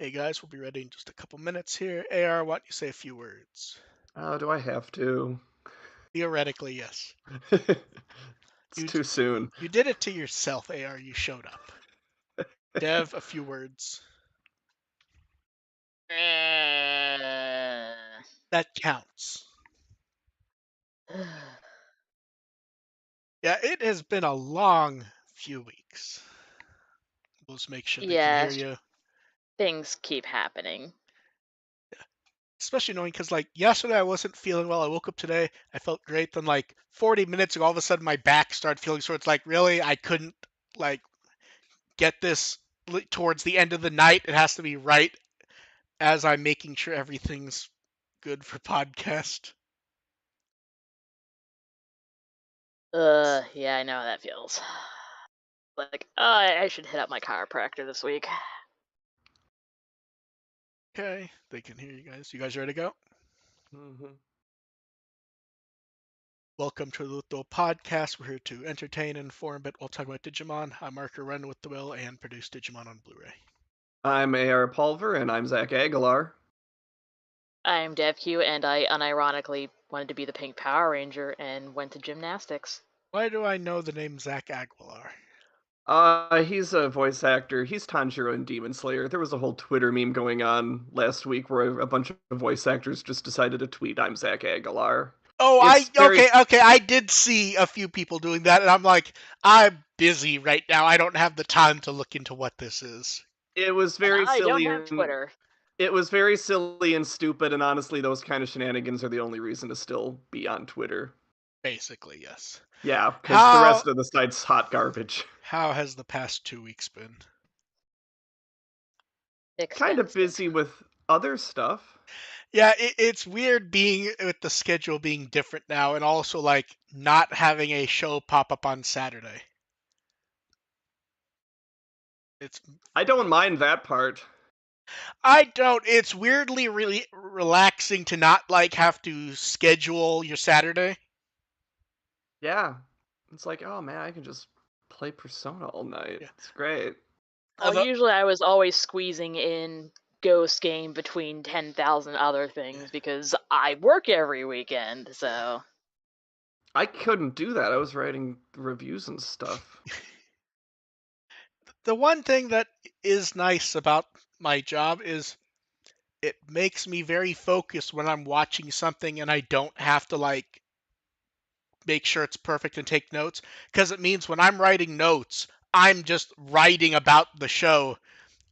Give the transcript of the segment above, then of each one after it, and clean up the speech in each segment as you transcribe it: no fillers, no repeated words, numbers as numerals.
Hey guys, we'll be ready in just a couple minutes here. AR, why don't you say a few words? Oh, do I have to? Theoretically, yes. It's You too soon. you did it to yourself, AR. You showed up. Dev, a few words. That counts. Yeah, it has been a long few weeks. We'll just make sure they can hear Yes, you. things keep happening. Especially knowing because, like, yesterday I wasn't feeling well. I woke up today, I felt great. Then, like, 40 minutes ago, all of a sudden my back started feeling sore. It's like, really? I couldn't, like, get this towards the end of the night. It has to be right as I'm making sure everything's good for podcast. Yeah, I know how that feels. Like, oh, I should hit up my chiropractor this week. Okay, they can hear you guys. You guys ready to go? Mhm. Welcome to the Luto Podcast. We're here to entertain and inform, but we'll talk about Digimon. I'm Marker Run with the Will and produce Digimon on Blu-ray. I'm AR Pulver, and I'm Zach Aguilar. I'm DevQ, and I unironically wanted to be the Pink Power Ranger and went to gymnastics. Why do I know the name Zach Aguilar? He's a voice actor. He's Tanjiro in Demon Slayer. There was a whole Twitter meme going on last week where a bunch of voice actors just decided to tweet, "I'm Zach Aguilar." Oh, It's very. okay. I did see a few people doing that, and I'm like, I'm busy right now. I don't have the time to look into what this is. It was And very I don't silly have and Twitter. it was very silly and stupid. And honestly, those kind of shenanigans are the only reason to still be on Twitter. Basically, yes. Yeah, because the How rest of the site's hot garbage. how has the past 2 weeks been? Kind of Expensive. busy with other stuff. Yeah, it's weird being with the schedule being different now, and also like not having a show pop up on Saturday. It's I don't mind that part. I don't. It's weirdly really relaxing to not like have to schedule your Saturday. Yeah. It's like, oh man, I can just play Persona all night. Yeah. It's great. Well, Although, usually I was always squeezing in Ghost Game between 10,000 other yeah. things because I work every weekend, so. I couldn't do that. I was writing reviews and stuff. The one thing that is nice about my job is it makes me very focused when I'm watching something and I don't have to like make sure it's perfect and take notes because it means when I'm writing notes, I'm just writing about the show,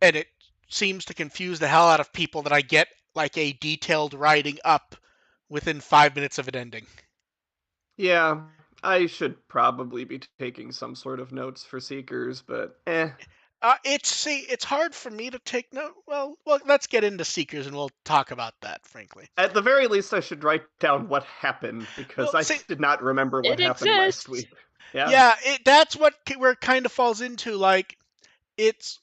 and it seems to confuse the hell out of people that I get like a detailed writing up within 5 minutes of it ending. Yeah, I should probably be taking some sort of notes for Seekers, but It's hard for me to take note. Well, let's get into Seekers and we'll talk about that. Frankly, at the very least, I should write down what happened because well, I see, did not remember what It happened last exists! week. Yeah. yeah, that's where it kind of falls into. Like, it's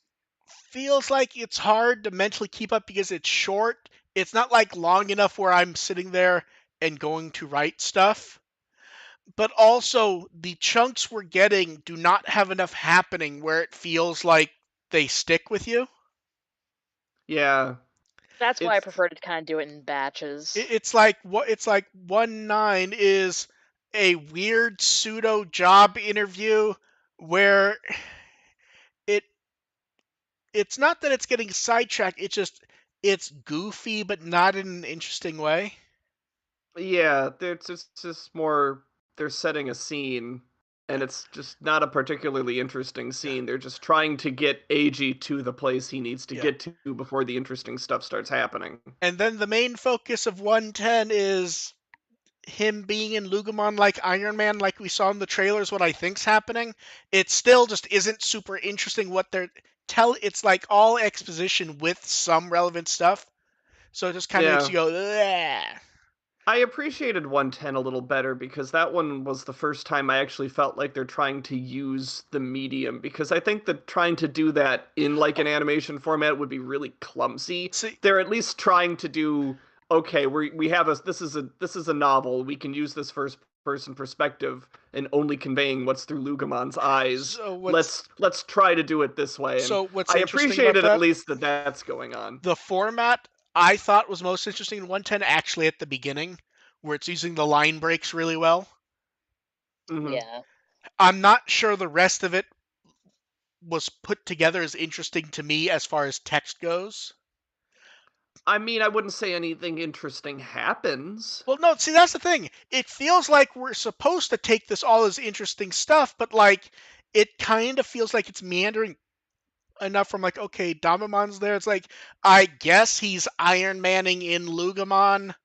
feels like it's hard to mentally keep up because it's short. It's not like long enough where I'm sitting there and going to write stuff. But also, the chunks we're getting do not have enough happening where it feels like they stick with you. Yeah. That's why I It's prefer to kind of do it in batches. It's like what it's like 1-9 is a weird pseudo job interview where it it's not that it's getting sidetracked, it's goofy but not in an interesting way. yeah, it's just more they're setting a scene and it's just not a particularly interesting Yeah. scene. They're just trying to get AG to the place he needs to Yeah. get to before the interesting stuff starts happening. And then the main focus of 110 is him being in Lugumon like Iron Man, like we saw in the trailers, what I think's happening. It still just isn't super interesting what they're it's like all exposition with some relevant stuff. So it just kind of makes Yeah. you go, "Bleh." I appreciated 110 a little better because that one was the first time I actually felt like they're trying to use the medium because I think that trying to do that in like an animation format would be really clumsy. See, They're at least trying to do okay, we have a this is a novel. We can use this first person perspective and only conveying what's through Lugamon's eyes. So Let's try to do it this way, and what's I interesting appreciate about it at that? least that that's going on. The format I thought was most interesting in 110 actually at the beginning, where it's using the line breaks really well. Mm-hmm. Yeah. I'm not sure the rest of it was put together as interesting to me as far as text goes. I mean, I wouldn't say anything interesting happens. Well, no, see, that's the thing. It feels like we're supposed to take this all as interesting stuff, but like it kind of feels like it's meandering enough from like, okay, Damamon's there. It's like, I guess he's Iron Manning in Lugamon.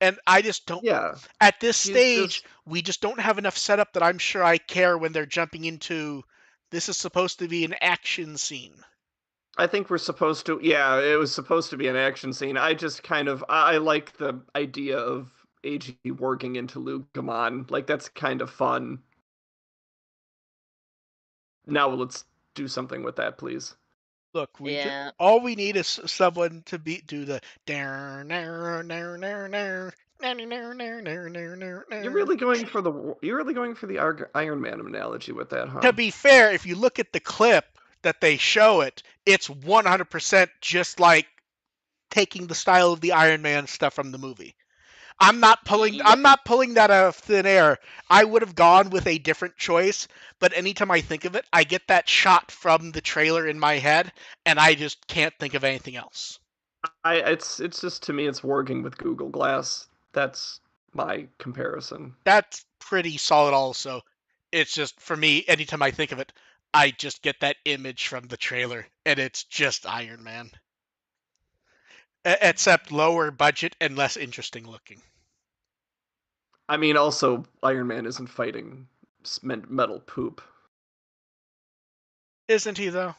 And I just don't, Yeah, at this he's stage, just. we just don't have enough setup that I'm sure I care when they're jumping into this is supposed to be an action scene. I think we're supposed to. Yeah, it was supposed to be an action scene. I just kind of. I like the idea of AG working into Lugamon. Like, that's kind of fun. Now let's do something with that, please. Look, Yeah. all we need is someone to do the You're really going for the Iron Man analogy with that, to huh? be fair, if you look at the clip that they show it's 100% just like taking the style of the Iron Man stuff from the movie. I'm Yep. not pulling that out of thin air. I would have gone with a different choice, but anytime I think of it, I get that shot from the trailer in my head and I just can't think of anything else. It's just, to me, it's working with Google Glass. That's my comparison. That's pretty solid also. It's just for me anytime I think of it, I just get that image from the trailer and it's just Iron Man. Except lower budget and less interesting looking. I mean, also, Iron Man isn't fighting metal poop. Isn't he though?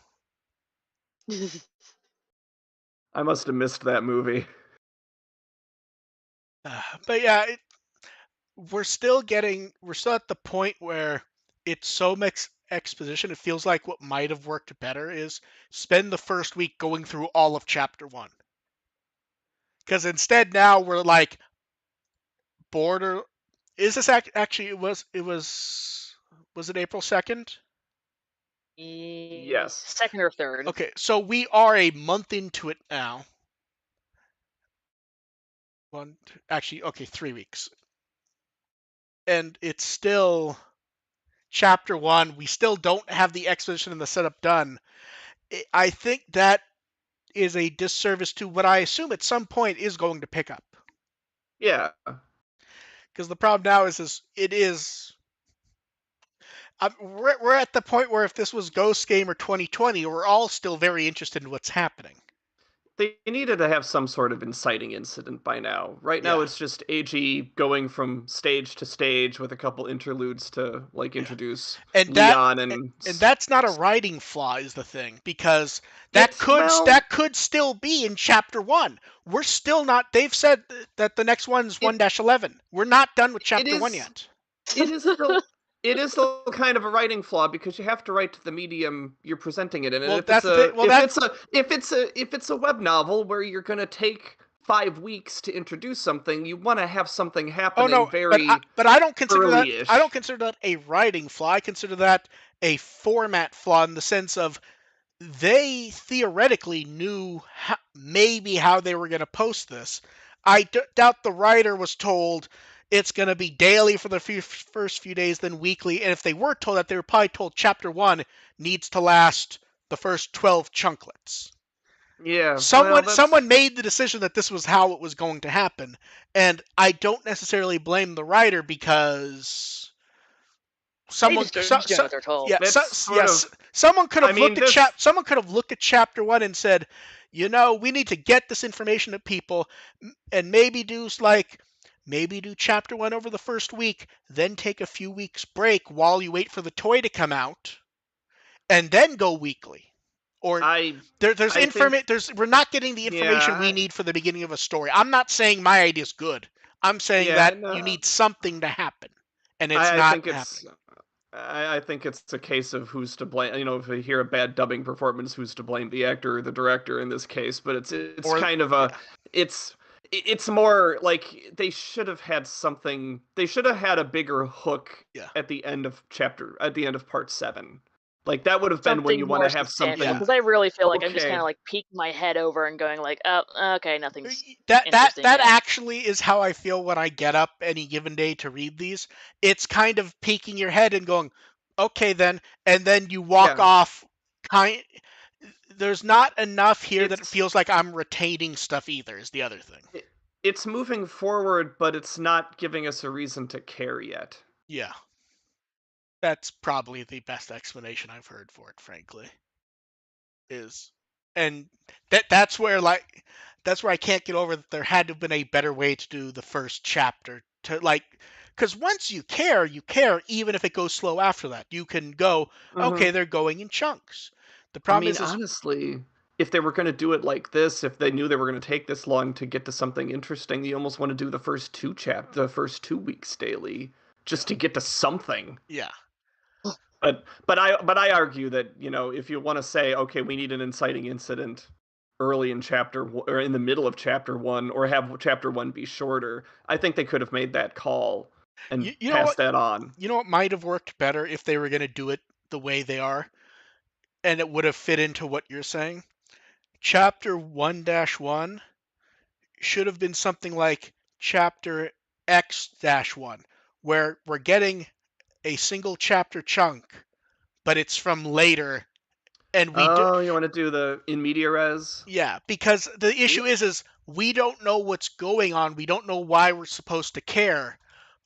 I must have missed that movie. But yeah, we're still at the point where it's so much exposition. It feels like what might have worked better is spend the first week going through all of chapter 1. Because instead now we're like border is this actually was it April 2nd? Yes. Second or third. Okay, so we are a month into it now. Actually, okay, 3 weeks. And it's still chapter 1. We still don't have the exposition and the setup done. I think that is a disservice to what I assume at some point is going to pick up. Yeah. Because the problem now is it is. We're at the point where if this was Ghost Game or 2020, we're all still very interested in what's happening. They needed to have some sort of inciting incident by now. Right now, Yeah, it's just AG going from stage to stage with a couple interludes to, like, yeah, introduce and Leon and. that's not a writing flaw is the thing because It's, well, that could still be in chapter 1. We're still not. They've said that the next one's it 1-11. We're not done with it chapter 1 is yet. it is still it is still kind of a writing flaw because you have to write to the medium you're presenting it in, and Well, if it's that's the thing. a Well, that if it's a web novel where you're going to take 5 weeks to introduce something, you want to have something Oh happening no, very but I don't consider that early-ish. a writing flaw. I consider that a format flaw in the sense of they theoretically knew maybe how they were going to post this. I doubt the writer was told it's going to be daily for the first few days, then weekly. And if they were told that, they were probably told chapter 1 needs to last the first 12 chunklets. Yeah, well, Someone that's made the decision that this was how it was going to happen, and I don't necessarily blame the writer because They just are just doing what they're told. that's sort yes, of. someone could I have mean, looked at this. someone could have looked at chapter 1 and said, we need to get this information to people and maybe do chapter 1 over the first week, then take a few weeks break while you wait for the toy to come out and then go weekly. Or I I think. we're not getting the information we Yeah, need for the beginning of a story. I'm not saying my idea is good. I'm saying yeah, that you no. need something to happen and it's I not think happening. it's I think it's a case of who's to blame. If you hear a bad dubbing performance, who's to blame, the actor or the director in this case? But it's Or kind of a yeah. it's it's more like they should have had something. They should have had a bigger hook Yeah. at the end of part 7. Like that would have been when Something you want more to have substantial, Yeah. something. because I really feel like I'm just Okay, kind of like peeking my head over and going like, oh, okay, nothing's That interesting that yet. actually is how I feel when I get up any given day to read these. It's kind of peeking your head and going, okay then, and then you walk yeah, off. Kind There's not enough here that it it's feels like I'm retaining stuff either. Is the other thing. it, it's moving forward, but it's not giving us a reason to care yet. Yeah, that's probably the best explanation I've heard for it, frankly. Is and that's where I can't get over that there had to have been a better way to do the first chapter to like because once you care even if it goes slow after that. You can go, Hmm. okay, they're going in chunks. The I problem mean, is honestly, if they were going to do it like this, if they knew they were going to take this long to get to something interesting, you almost want to do the first 2 weeks daily, yeah, just to get to something. yeah. But I argue that if you want to say, okay, we need an inciting incident early in or in the middle of chapter 1, or have chapter 1 be shorter, I think they could have made that call and You know what passed that on. you know what might have worked better if they were going to do it the way they are, and it would have fit into what you're saying. Chapter 1-1 should have been something like chapter X-1, where we're getting a single chapter chunk, but it's from later, and we do, Oh, you want to do the in media res? yeah, because the issue is we don't know what's going on. We don't know why we're supposed to care,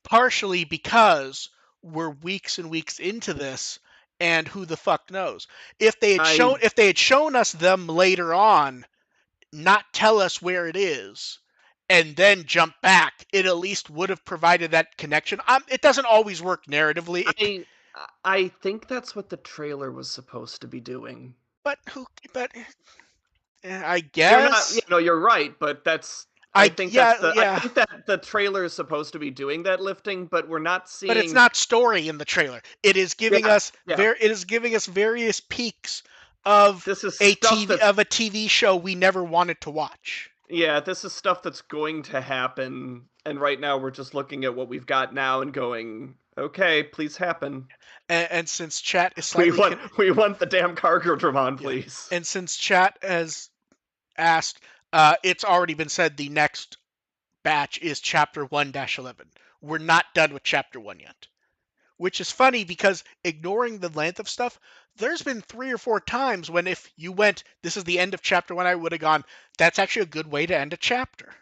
partially because we're weeks and weeks into this, and who the fuck knows? I If they had shown us them later on, not tell us where it is, and then jump back, it at least would have provided that connection. It doesn't always work narratively, I I think that's what the trailer was supposed to be doing. but but I You're not, guess you're right, but I yeah I yeah, think that the trailer is supposed to be doing that lifting, but we're not but it's seeing. not story in the trailer. Yeah, yeah. It is giving us various peaks of This is stuff that's a TV show we never wanted to watch. Yeah, this is stuff that's going to happen, and right now we're just looking at what we've got now and going, okay, please happen. And since chat is We slightly want we want the damn cargo Dramon, yeah, please. and since chat has asked, it's already been said the next batch is chapter 1-11. We're not done with chapter 1 yet. Which is funny because ignoring the length of stuff, there's been 3 or 4 times when if you went, this is the end of chapter 1, I would have gone, that's actually a good way to end a chapter.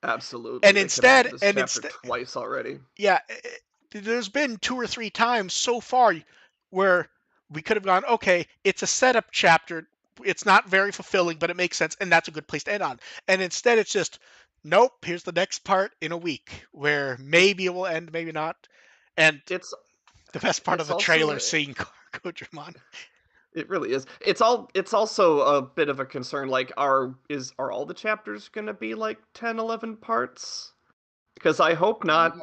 Absolutely, And they could have instead, ended this chapter twice already. yeah, there's been 2 or 3 times so far where we could have gone, okay, it's a setup chapter. It's not very fulfilling, but it makes sense, and that's a good place to end on. And instead, it's just, nope, here's the next part in a week, where maybe it will end, maybe not. And It's the best part of it's the also trailer, seeing Kojimon. it really is. It's also a bit of a concern. Like, are all the chapters gonna be like 10, 11 parts? Because I hope not.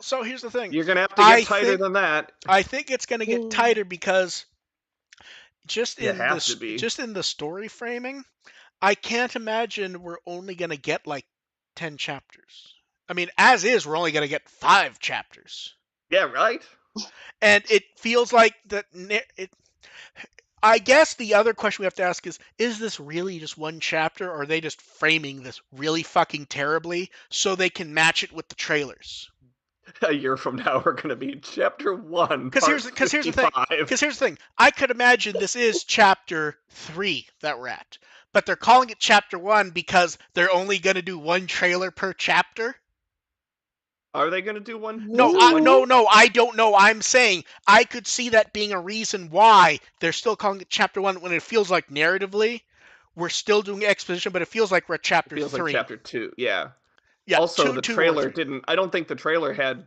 So here's the thing. You're gonna have to get I tighter think than that. I think it's going to get tighter because You have to be. just in the story framing, I can't imagine we're only going to get like 10 chapters. I mean, as is, we're only going to get 5 chapters. Yeah, right? And it feels like I guess the other question we have to ask is this really just one chapter, or are they just framing this really fucking terribly so they can match it with the trailers? A year from now, we're going to be chapter 1, Because part here's the thing. 55. Because here's the thing. I could imagine this is chapter 3 that we're at, but they're calling it chapter 1 because they're only going to do one trailer per chapter. Are they going to do one? No, no, I don't know. I'm saying I could see that being a reason why they're still calling it chapter 1 when it feels like narratively we're still doing exposition, but it feels like we're at It chapter feels 3. like chapter 2, yeah. Yeah, Also, the two or trailer 3. didn't. I don't think the trailer had.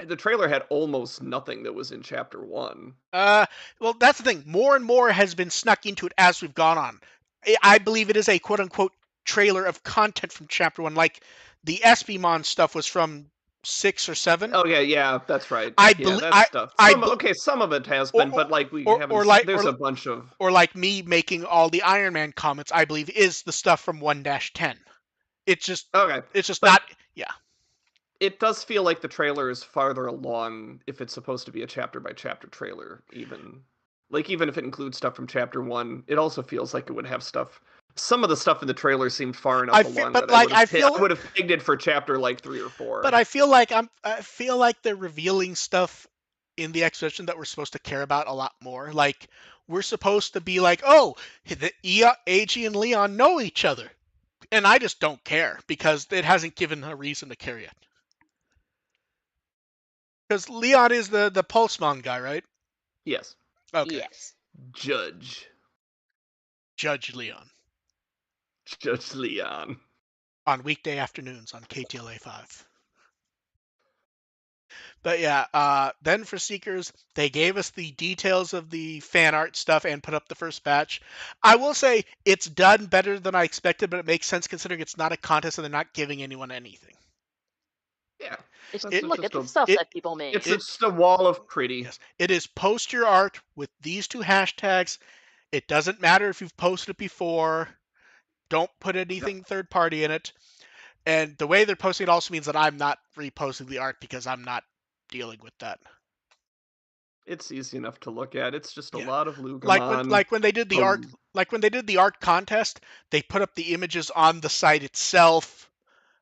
The trailer had almost nothing that was in chapter 1. Well, that's the thing. More and more has been snuck into it as we've gone on. I believe it is a quote-unquote trailer of content from chapter 1. Like, the Espimon stuff was from 6 or 7. Oh yeah, that's right. I Yeah, believe that stuff. I Okay, some of it has or, been, but like we or, haven't. or like There's a bunch of. or like me making all the Iron Man comments, I believe is the stuff from 1-10. It's just Okay. But not. Yeah. it does feel like the trailer is farther along if it's supposed to be a chapter by chapter trailer, even. Like, even if it includes stuff from chapter 1, it also feels like it would have stuff. Some of the stuff in the trailer seemed far enough along But that like I would have pegged it for chapter like 3 or 4. but I feel like they're revealing stuff in the exposition that we're supposed to care about a lot more. Like we're supposed to be like, oh, Eiji and Leon know each other, and I just don't care because it hasn't given a reason to care yet. Because Leon is the Pulsemon guy, right? Yes. Okay, Yes. Judge. Judge Leon Judge Leon. on weekday afternoons on KTLA 5. But yeah, then for Seekers, they gave us the details of the fan art stuff and put up the first batch. I will say it's done better than I expected, but it makes sense considering it's not a contest and they're not giving anyone anything. Yeah. It's, That's It look just at the a stuff it that people it's made. just a wall of pretty. yes, it is post your art with these two hashtags. It doesn't matter if you've posted it before. Don't put No. anything third party in it. And the way they're posting it also means that I'm not reposting the art because I'm not dealing with that. It's easy enough to look at. It's just a Yeah. lot of Lugamon. When they did the art Um, when they did the art contest, they put up the images on the site itself.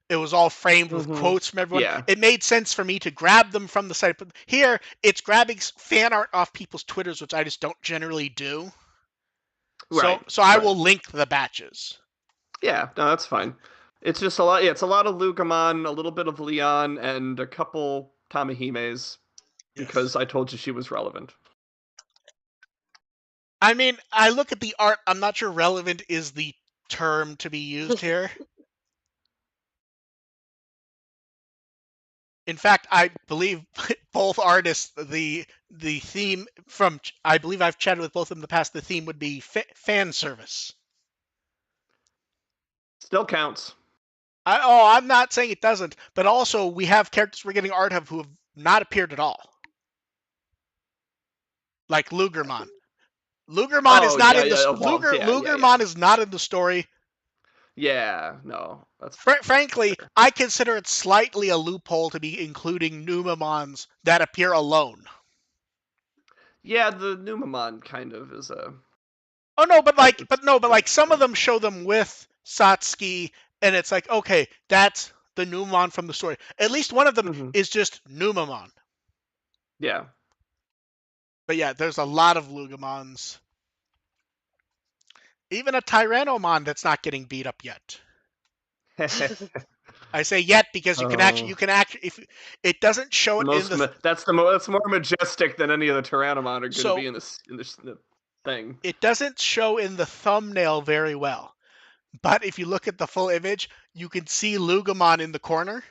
It was all framed with mhm. quotes from everyone. Yeah. It made sense for me to grab them from the site. But here, it's grabbing fan art off people's Twitters, which I just don't generally do. Right. So I Right. will link the batches. Yeah, no, that's fine. It's just a lot. Yeah, it's a lot of Lugamon, a little bit of Leon, and a couple Tamahimes Yes. because I told you she was relevant. I mean, I look at the art. I'm not sure relevant is the term to be used here. In fact, I believe both artists, the theme from, I believe I've chatted with both of them in the past, the theme would be fan service. Still counts. I'm not saying it doesn't, but also we have characters we're getting art of who have not appeared at all. Like Lugermon. Lugermon is Oh not yeah, in the yeah, evolved. Lugermon is not in the story. Yeah, no, that's Frankly, fair. I consider it slightly a loophole to be including Numamons that appear alone. Yeah, the Numamon kind of is a. Oh no, but That's some of true. them show them with Satsuki, and it's like, okay, that's the Numamon from the story. At least one of them Hmm. is just Numamon. Yeah. But yeah, there's a lot of Lugamons. Even a Tyrannomon that's not getting beat up yet. I say yet because Oh, if it doesn't show the it in most. the That's more majestic than any of the Tyrannomon are going to so be in this thing. it doesn't show in the thumbnail very well. But if you look at the full image, you can see Lugamon in the corner.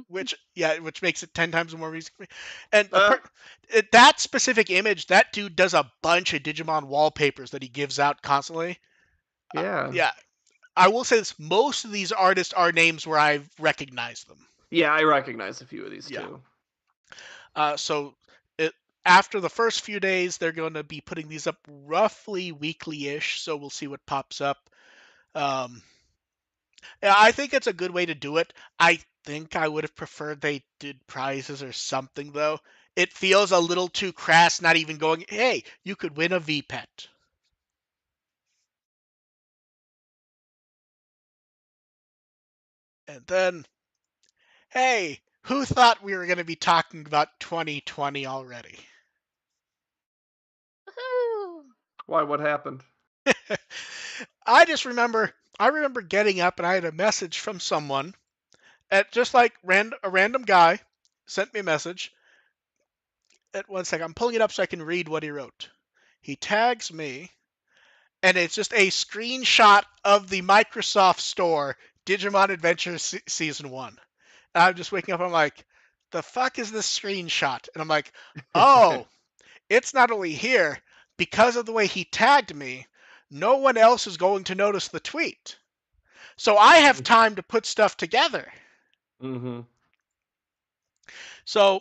Which makes it 10 times more reason for me. And Uh, that specific image, that dude does a bunch of Digimon wallpapers that he gives out constantly. yeah. Yeah, I will say this: most of these artists are names where I've recognized them. Yeah, I recognize a few of these Yeah. too. So it, after the first few days, they're going to be putting these up roughly weekly-ish. So we'll see what pops up. Um, Yeah, I think it's a good way to do it. I think I would have preferred they did prizes or something, though. It feels a little too crass, not even going, hey, you could win a V-Pet. And then, hey, who thought we were going to be talking about 2020 already? Woohoo! Why? What happened? I remember getting up and I had a message from someone, at just like a random guy sent me a message. At one second, I'm pulling it up so I can read what he wrote. He tags me and it's just a screenshot of the Microsoft Store Digimon Adventure Season 1. And I'm just waking up, I'm like, the fuck is this screenshot? And I'm like, oh, it's not only here, because of the way he tagged me, no one else is going to notice the tweet. So I have time to put stuff together. Mm-hmm. So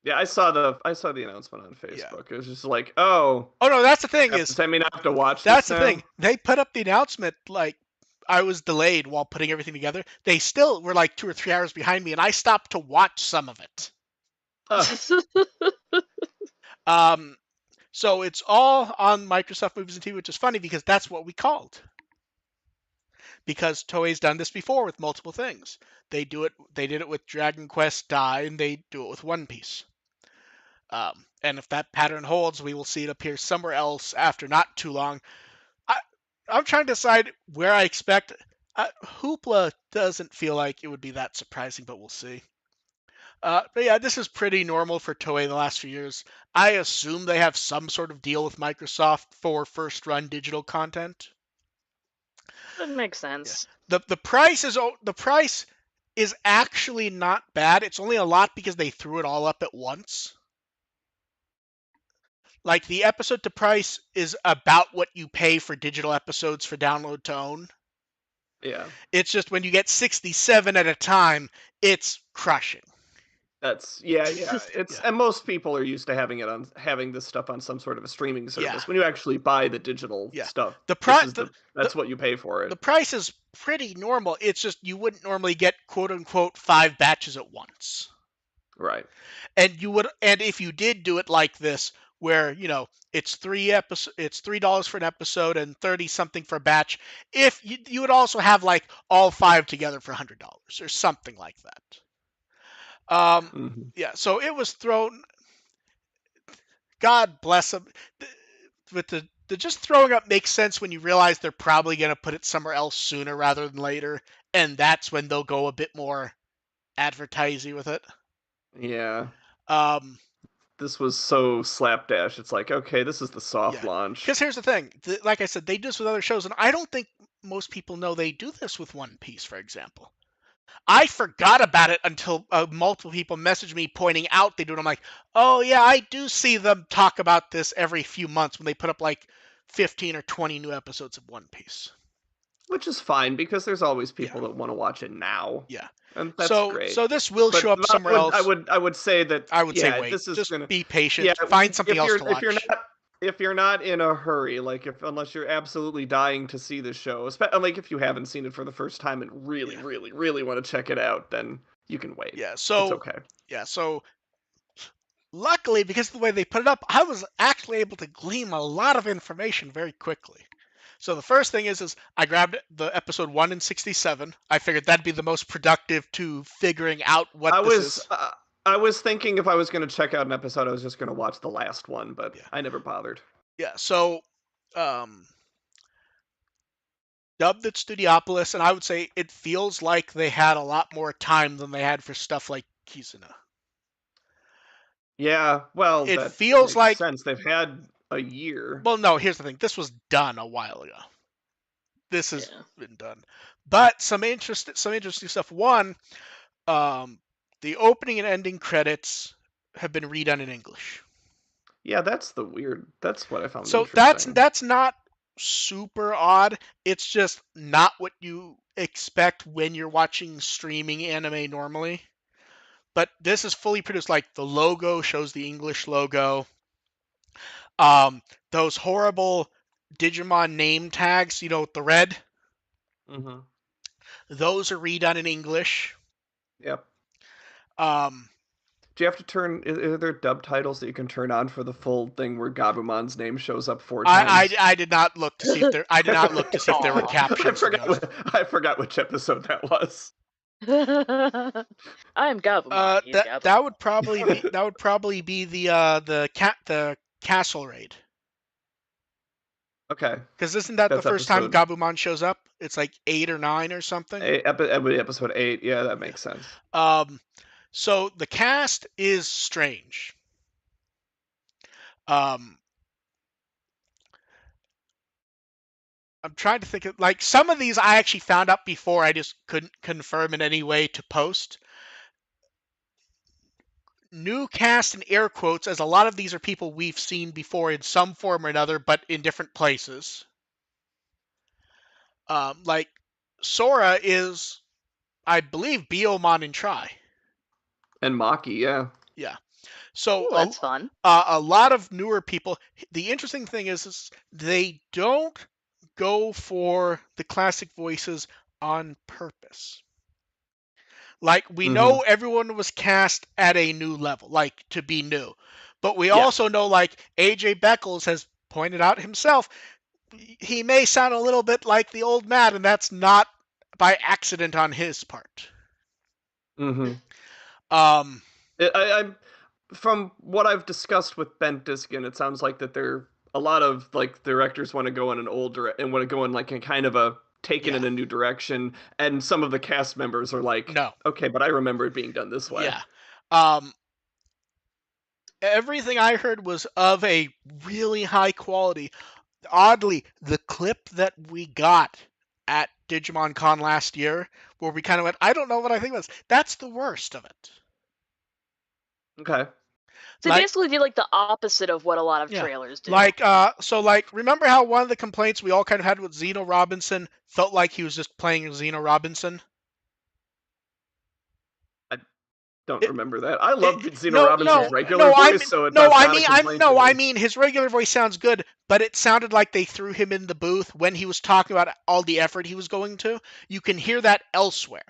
Yeah, I saw the announcement on Yeah. Facebook. It was just like, oh, Oh no, that's the thing have to is tell me not to watch that's this the thing. now. They put up the announcement like I was delayed while putting everything together. They still were like 2 or 3 hours behind me, and I stopped to watch some of it. Huh. Um, so it's all on Microsoft Movies and TV, which is funny because that's what we called. Because Toei's done this before with multiple things. They did it with Dragon Quest Dai, and they do it with One Piece. And if that pattern holds, we will see it appear somewhere else after not too long. I, I'm trying to decide where I expect. Hoopla doesn't feel like it would be that surprising, but we'll see. But yeah, this is pretty normal for Toei the last few years. I assume they have some sort of deal with Microsoft for first run digital content. That makes Yeah. sense. The price is actually not bad. It's only a lot because they threw it all up at once. Like the episode to price is about what you pay for digital episodes for download to own. Yeah, It's just when you get 67 at a time, it's crushing. yeah. It's Yeah. and most people are used to having this stuff on some sort of a streaming Yeah. service. When you actually buy the digital Yeah. stuff, The this pri- is the, the that's what you pay for the it. price is pretty normal. It's just you wouldn't normally get quote unquote 5 batches at once. Right. And if you did do it like this, where it's $3 for an episode and 30 something for a batch, if you would also have like all 5 together for $100 or something like that. Hmm. Yeah, so it was thrown. God bless them. With the just throwing up makes sense when you realize they're probably going to put it somewhere else sooner rather than later, and that's when they'll go a bit more advertising with it. Yeah. Um, This was so slapdash. It's like, okay, this is the soft yeah, because launch. here's the thing. Like I said, they do this with other shows, and I don't think most people know they do this with One Piece, for example. I forgot about it until multiple people messaged me pointing out they do it. I'm like, oh yeah, I do see them talk about this every few months when they put up like 15 or 20 new episodes of One Piece. Which is fine because there's always Yeah, people that want to watch it now, yeah. and that's So great. so this will But show up somewhere else. I would say that I would say yeah, wait. this is Just gonna be yeah. patient. Find something else to watch. If you're not in a hurry, like if unless you're absolutely dying to see the show, like if you haven't seen it for the first time and really Yeah. really want to check it out, then you can wait. Yeah. It's So okay. yeah. So luckily, because of the way they put it up, I was actually able to glean a lot of information very quickly. So the first thing is I grabbed the episode 1 in 67. I figured that'd be the most productive to figuring out what I this was is. uh, I was thinking if I was going to check out an episode, I was just going to watch the last one, but Yeah. I never bothered. Yeah. So dubbed at Studiopolis, and I would say it feels like they had a lot more time than they had for stuff like Kizuna. Yeah, well, It that feels makes like, sense. They've had a year. well, no, here's the thing. This was done a while ago. This has Yeah. been done. But some interesting stuff. One, the opening and ending credits have been redone in English. Yeah, that's what I found So interesting. that's not super odd. It's just not what you expect when you're watching streaming anime normally. But this is fully produced. Like the logo shows the English logo. Those horrible Digimon name tags, the red, Mm-hmm. those are redone in English. Yep. Um, Do you have to turn? Are there dub titles that you can turn on for the full thing where Gabumon's name shows up four times? I did not look to see if there were captions, to be honest. I forgot which episode that was. I'm Gabumon. He's That would Gabumon. probably be the castle raid. Okay, Because isn't that the that's first time episode Gabumon shows up? It's like 8 or 9 or something. episode 8. Yeah, that Yeah. makes sense. So the cast is strange. Um, I'm trying to think of like some of these I actually found out before. I just couldn't confirm in any way to post. New cast in air quotes, as a lot of these are people we've seen before in some form or another, but in different places. Like Sora is, I believe, Biomon and Tri. And Maki, yeah. Yeah. So Ooh, that's fun. a lot of newer people. The interesting thing is they don't go for the classic voices on purpose. Like, we Mm-hmm. know everyone was cast at a new level, like, to be new. But we Yeah. also know, like, AJ Beckles has pointed out himself, he may sound a little bit like the old man, and that's not by accident on his part. Mm-hmm. Um, I from what I've discussed with Ben Diskin, it sounds like that there a lot of like directors want to go in an and want to go in like a kind of a taken yeah, in a new direction, and some of the cast members are like, no, okay, but I remember it being done this way. yeah. Um, Everything I heard was of a really high quality. Oddly, the clip that we got at Digimon Con last year, where we kind of went, I don't know what I think of this, that's the worst of it. Okay. So Like, basically, did like the opposite of what a lot of yeah. trailers do. Like, remember how one of the complaints we all kind of had with Zeno Robinson felt like he was just playing Zeno Robinson? I don't It, remember that. I it, love Zeno no, Robinson's no, regular no. voice, so No. that's not a complaint to I me. mean, his regular voice sounds good, but it sounded like they threw him in the booth when he was talking about all the effort he was going to. You can hear that elsewhere.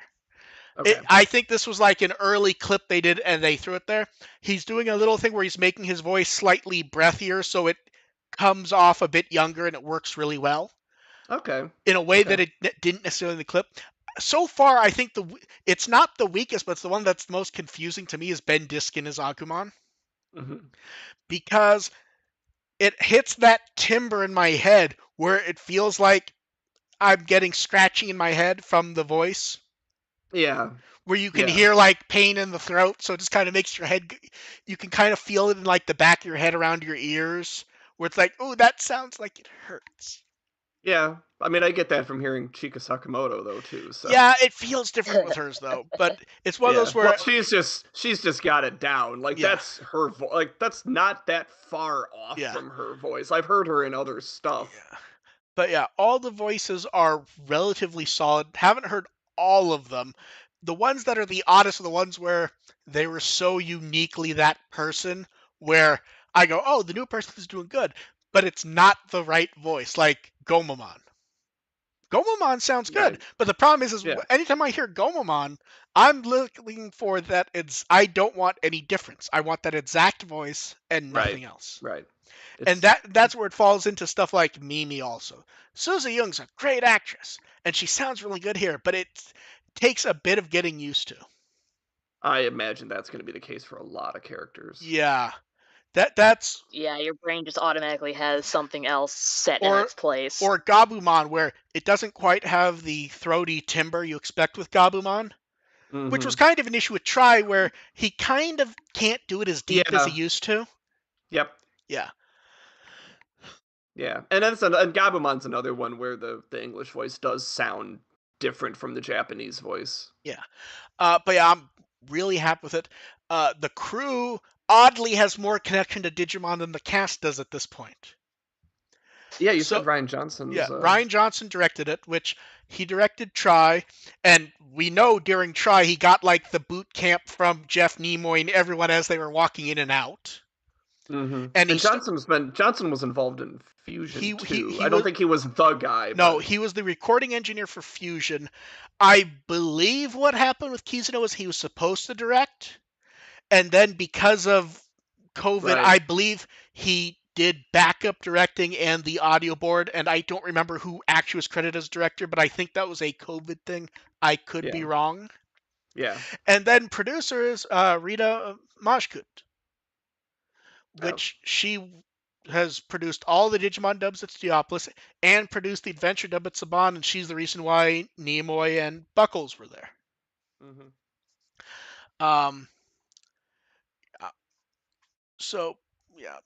Okay. I think this was like an early clip they did, and they threw it there. He's doing a little thing where he's making his voice slightly breathier, so it comes off a bit younger, and it works really well Okay. in a way Okay. that it didn't necessarily in the clip. So far, I think it's not the weakest, but it's the one that's most confusing to me is Ben Diskin as Agumon, Mm-hmm. because it hits that timbre in my head where it feels like I'm getting scratching in my head from the voice, Yeah. where you can Yeah. hear like pain in the throat, so it just kind of makes your head, you can kind of feel it in like the back of your head around your ears, where it's like, oh, that sounds like it hurts. Yeah. I mean, I get that from hearing Chika Sakamoto though too. So Yeah, it feels different with hers though, but it's one of yeah. those Well, where, she's just got it down. Like yeah, that's her like that's not that far off yeah, from her voice. I've heard her in other stuff. yeah. But yeah, all the voices are relatively solid. Haven't heard all of them. The ones that are the oddest are the ones where they were so uniquely that person, where I go, oh, the new person is doing good, but it's not the right voice, like Gomamon. Gomamon sounds good, Right. but the problem is Yeah. anytime I hear Gomamon, I'm looking for that I don't want any difference. I want that exact voice and Right. nothing else. Right. And It's that's where it falls into stuff like Mimi also. Susie Young's a great actress, and she sounds really good here, but it takes a bit of getting used to. I imagine that's going to be the case for a lot of characters. Yeah. That's Yeah, your brain just automatically has something else set in or its place. or Gabumon, where it doesn't quite have the throaty timbre you expect with Gabumon, which was Mm-hmm. kind of an issue with Try, where he kind of can't do it as deep as he Yeah. used to. Yep. Yeah. Yeah. And Gabumon's another one where the English voice does sound different from the Japanese voice. Yeah. But yeah, I'm really happy with it. The crew oddly has more connection to Digimon than the cast does at this point. Yeah, you So said Ryan yeah, Johnson's Ryan Johnson directed it, which he directed Try, and we know during Try he got like the boot camp from Jeff Nimoy and everyone as they were walking in and out. mm-hmm. And And Johnson was involved in Fusion too. he I don't was think he was the guy, no, but he was the recording engineer for Fusion. I believe what happened with Kizuno was he was supposed to direct, and then because of COVID, right. I believe he did backup directing and the audio board, and I don't remember who actually was credited as director, but I think that was a COVID thing. I could be Yeah. wrong. Yeah. And then producer is Rita Mashkut, Oh. which she has produced all the Digimon dubs at Steopolis and produced the Adventure dub at Saban, and she's the reason why Nimoy and Buckles were there. Mm-hmm. Um, uh, so yeah,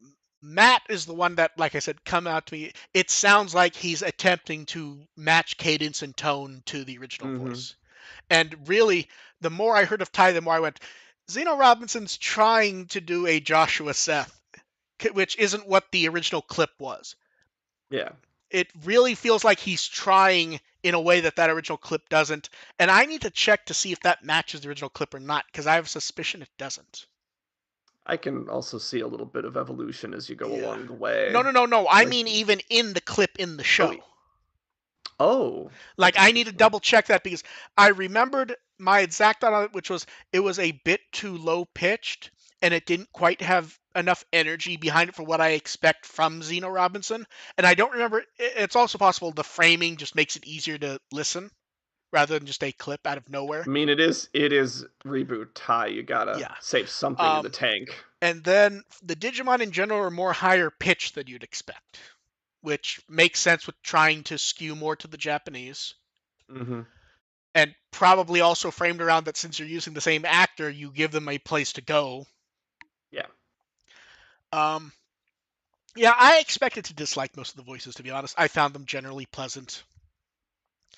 Matt is the one that, like I said, come out to me. It sounds like he's attempting to match cadence and tone to the original Mm-hmm. voice. And really, the more I heard of Ty, the more I went, Zeno Robinson's trying to do a Joshua Seth, which isn't what the original clip was. Yeah. It really feels like he's trying in a way that original clip doesn't. And I need to check to see if that matches the original clip or not, because I have a suspicion it doesn't. I can also see a little bit of evolution as you go Yeah. along the way. No. I Like, mean, even in the clip in the oh, show. oh, Like, that's I need to interesting. double check that because I remembered my exact thought on it, which was it was a bit too low pitched and it didn't quite have enough energy behind it for what I expect from Zeno Robinson. And I don't remember. It's also possible the framing just makes it easier to listen rather than just a clip out of nowhere. I mean, it is reboot tie. You gotta Yeah. save something in the Um, tank. and then the Digimon in general are more higher pitched than you'd expect, which makes sense with trying to skew more to the Japanese. Mm-hmm. And probably also framed around that since you're using the same actor, you give them a place to go. Yeah. Um, yeah, I expected to dislike most of the voices, to be honest. I found them generally pleasant.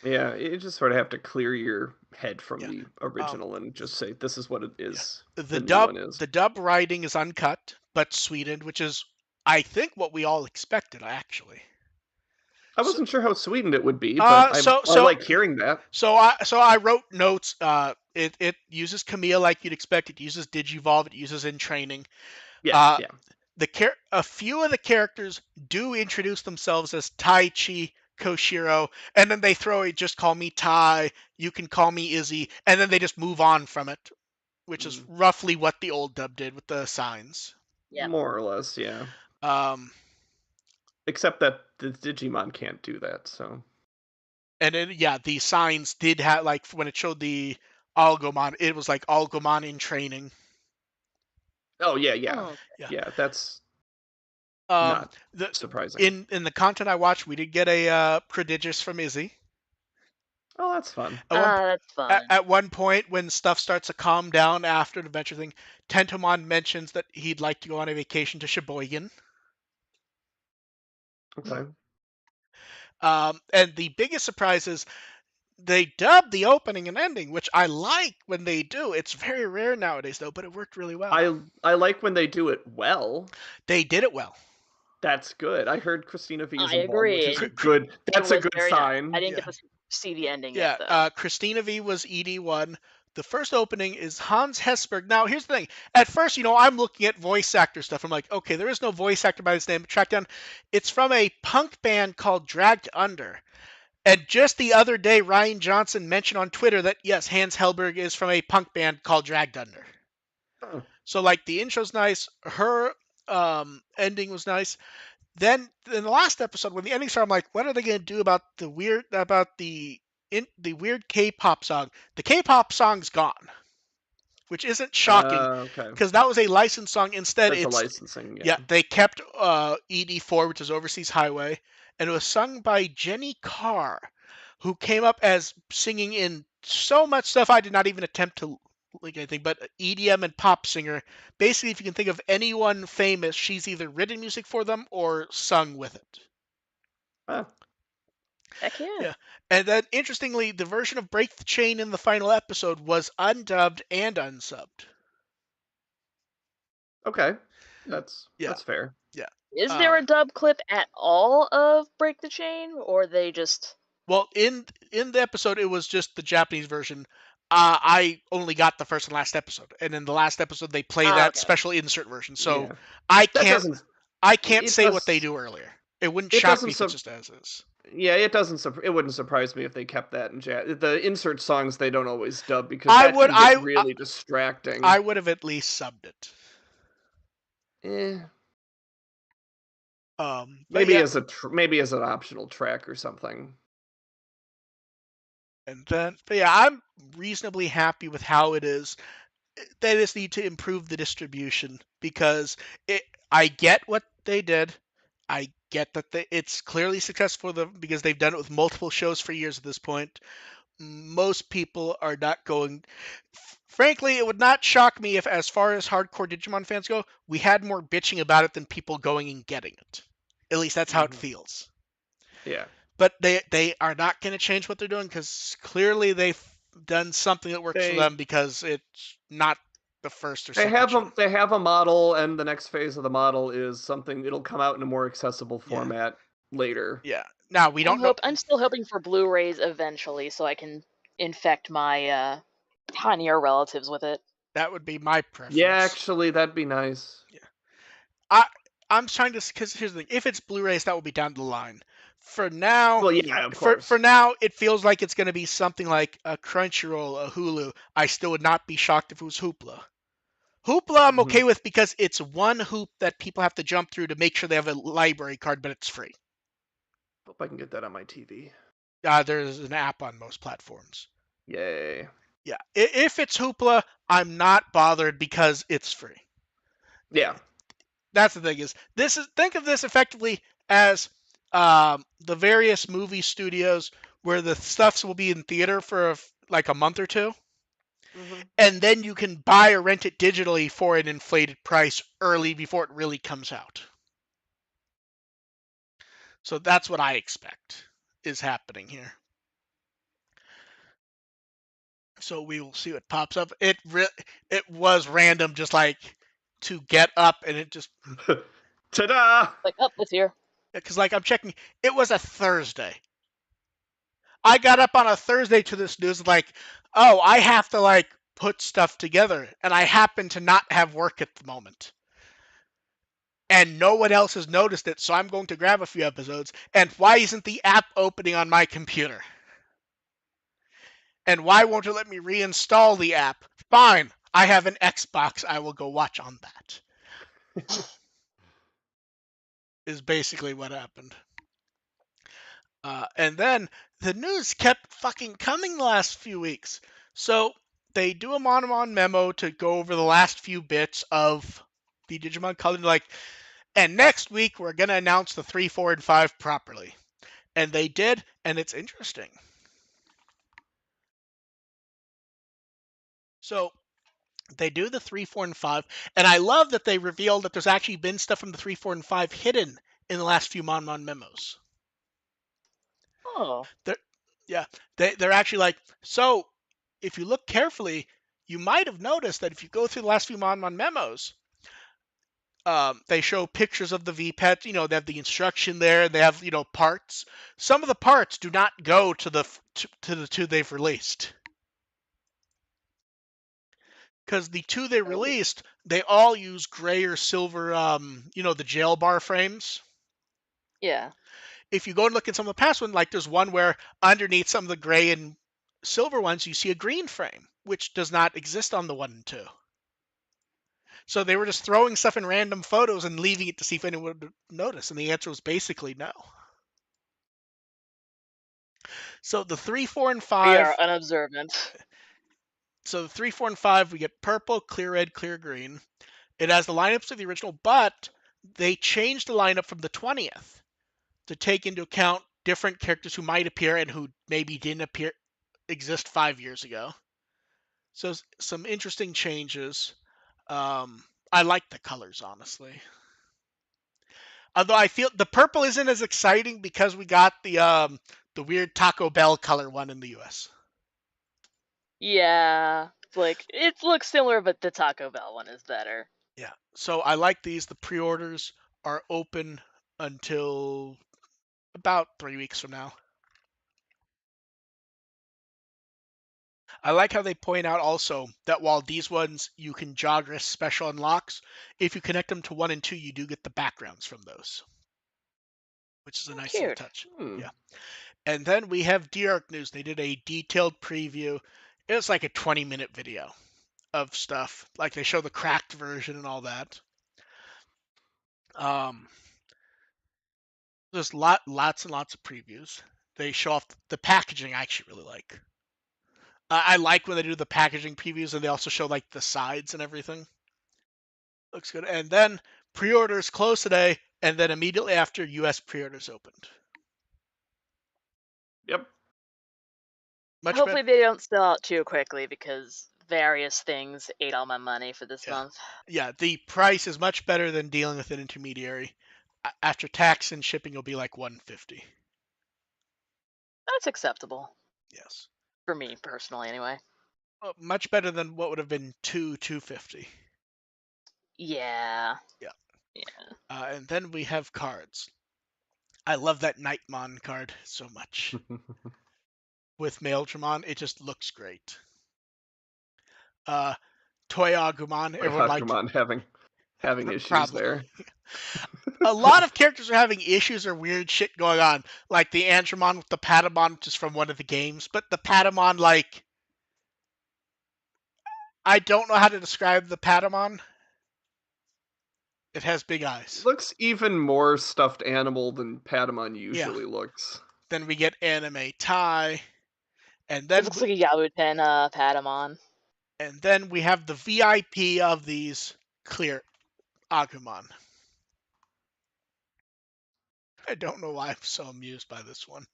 Yeah, you just sort of have to clear your head from Yeah. the Um, original and just say this is what it yeah. is. The The new dub one is. the dub writing is uncut but sweetened, which is I think what we all expected actually. I So wasn't sure how sweetened it would be, but uh I so I so like hearing that. so I wrote notes. It uses Camille like you'd expect. It uses Digivolve. It uses in training. Yeah, Uh, yeah. a few of the characters do introduce themselves as Tai Chi, Koshiro, and then they throw a just call me Tai, you can call me Izzy, and then they just move on from it, which is Mm, roughly what the old dub did with the signs. Yep. more or less, yeah. Um, Except that the Digimon can't do that, so. and then yeah, the signs did have like when it showed the Algomon, it was like Algomon in training. Oh yeah, yeah, Oh, Yeah. yeah. That's Um, not the surprising. in the content I watched, we did get a prodigious from Izzy. Oh, that's fun. At one that's fun. at one point, when stuff starts to calm down after the adventure thing, Tentomon mentions that he'd like to go on a vacation to Sheboygan. Okay. And the biggest surprise is they dubbed the opening and ending, which I like when they do. It's very rare nowadays, though, but it worked really well. I like when they do it well. They did it well. That's good. I heard Christina V is I involved, which agree. is a It, good. it That's a was good very nice. I sign. didn't get Yeah, to see the ending yet, yeah. though. Christina V was ED1. The first opening is Hans Hesberg. Now, here's the thing. At first, I'm looking at voice actor stuff. I'm like, okay, there is no voice actor by this name. Track down. It's from a punk band called Dragged Under. And just the other day, Ryan Johnson mentioned on Twitter that, yes, Hans Hellberg is from a punk band called Dragged Under. Oh, So, like, the intro's nice. Her ending was nice. Then, in the last episode, when the ending started, I'm like, what are they going to do about the weird K-pop song? The K-pop song's gone, which isn't shocking okay. because that was a licensed song. Instead, That's a it's licensing. yeah, Yeah. they kept ED4, which is Overseas Highway, and it was sung by Jenny Carr, who came up as singing in so much stuff I did not even attempt to like anything, but EDM and pop singer. Basically, if you can think of anyone famous, she's either written music for them or sung with it. Ah, Heck yeah. Yeah. And then, interestingly, the version of Break the Chain in the final episode was undubbed and unsubbed. okay. That's Yeah. that's fair. Yeah. Is there Um, a dub clip at all of Break the Chain, or they just? Well, in the episode, it was just the Japanese version. I only got the first and last episode, and in the last episode, they play Ah, that okay. special insert version. So Yeah. I That can't doesn't. I can't It say what they does. do earlier. It wouldn't It shock doesn't. me if it's just as is. Yeah, it doesn't. It wouldn't surprise me if they kept that in jazz. The insert songs they don't always dub because I that would can get really I distracting. would have at least subbed it. Eh, But maybe yeah, maybe as an optional track or something. I'm reasonably happy with how it is. They just need to improve the distribution because I get what they did. I get that it's clearly successful for them because they've done it with multiple shows for years at this point. Most people are not going. Frankly, it would not shock me if, as far as hardcore Digimon fans go, we had more bitching about it than people going and getting it. At least that's how it Hmm. feels. Yeah, But they are not going to change what they're doing because clearly they've done something that works for they them because it's not the first or they second have show. a model, and the next phase of the model is something. It'll come out in a more accessible Yeah, format later. yeah. Now we don't know. I'm still hoping for Blu-rays eventually, so I can infect my tinier relatives with it. That would be my Yeah, preference. actually, that'd be nice. Yeah. I I'm trying to, because here's the thing: if it's Blu-rays, that will be down the line. For now, Well, yeah, of for course. now, it feels like it's going to be something like a Crunchyroll, a Hulu. I still would not be shocked if it was Hoopla. Hoopla, I'm Hmm. okay with because it's one hoop that people have to jump through to make sure they have a library card, but it's free. Hope I can get that on my TV. There's an app on most platforms. Yay. Yeah, if it's Hoopla, I'm not bothered because it's free. Yeah. That's the thing is this is think of this effectively as the various movie studios where the stuffs will be in theater for like a month or two, Hmm. and then you can buy or rent it digitally for an inflated price early before it really comes out. So that's what I expect is happening here. So we will see what pops up. It was random, just like to get up, and it just Ta-da! Like, oh, it's here. because like I'm checking, it was a Thursday. I got up on a Thursday to this news like, oh, I have to like put stuff together, and I happen to not have work at the moment. And no one else has noticed it, so I'm going to grab a few episodes. And why isn't the app opening on my computer? And why won't it let me reinstall the app? Fine, I have an Xbox, I will go watch on that. Is basically what happened. And then the news kept fucking coming the last few weeks. So they do a Monomon memo to go over the last few bits of the Digimon Color, like, and next week we're gonna announce the 3, 4, and 5 properly. And they did, and it's interesting. So they do the 3, 4, and 5, and I love that they revealed that there's actually been stuff from the 3, 4, and 5 hidden in the last few Monomon memos. Oh, They're, yeah, they're actually like, so if you look carefully, you might have noticed that if you go through the last few Mon memos, they show pictures of the V-Pets. You know, they have the instruction there, and they have, you know, parts. Some of the parts do not go to the two they've released. Because the two they Oh. released, they all use gray or silver, you know, the jail bar frames. yeah. If you go and look at some of the past ones, like there's one where underneath some of the gray and silver ones, you see a green frame, which does not exist on the 1 and 2. So they were just throwing stuff in random photos and leaving it to see if anyone would notice, and the answer was basically no. So the 3, 4, and We are 5. unobservant. So the 3, 4, and 5, we get purple, clear red, clear green. It has the lineups of the original, but they changed the lineup from the 20th to take into account different characters who might appear and who maybe didn't exist 5 years ago. So some interesting changes. I like the colors, honestly. Although I feel the purple isn't as exciting because we got the weird Taco Bell color one in the U.S. Yeah. It's like, it looks similar, but the Taco Bell one is better. Yeah. So I like these. The pre-orders are open until about 3 weeks from now. I like how they point out also that while these ones you can Jogress special unlocks, if you connect them to 1 and 2, you do get the backgrounds from those, which is a Oh, nice little cute. touch. Hmm. Yeah. And then we have D-Arc news. They did a detailed preview. It was like a 20-minute video of stuff. Like they show the cracked version and all that. Um, there's lots and lots of previews. They show off the packaging. I actually really like. I like when they do the packaging previews and they also show like the sides and everything. Looks good. And then pre-orders close today, and then immediately after, U.S. pre-orders opened. Yep. Much better. Hopefully they don't sell out too quickly because various things ate all my money for this Yeah, month. yeah. The price is much better than dealing with an intermediary. After tax and shipping, it'll be like 150. That's acceptable. Yes. For me, personally, anyway. Well, much better than what would have been 250. Yeah. Yeah. Yeah. And then we have cards. I love that Nightmon card so much. With Maildramon, it just looks great. Uh, Toy Agumon. Like Everyone liked Hakumon having issues probably. there. A lot of characters are having issues or weird shit going on, like the Andromon with the Patamon, which is from one of the games. But the Patamon, like, I don't know how to describe the Patamon. It has big eyes. Looks even more stuffed animal than Patamon Yeah. usually looks. Then we get Anime Tai, and It then looks like a Yabuten Patamon. we have the VIP of these clear Agumon. I don't know why I'm so amused by this one.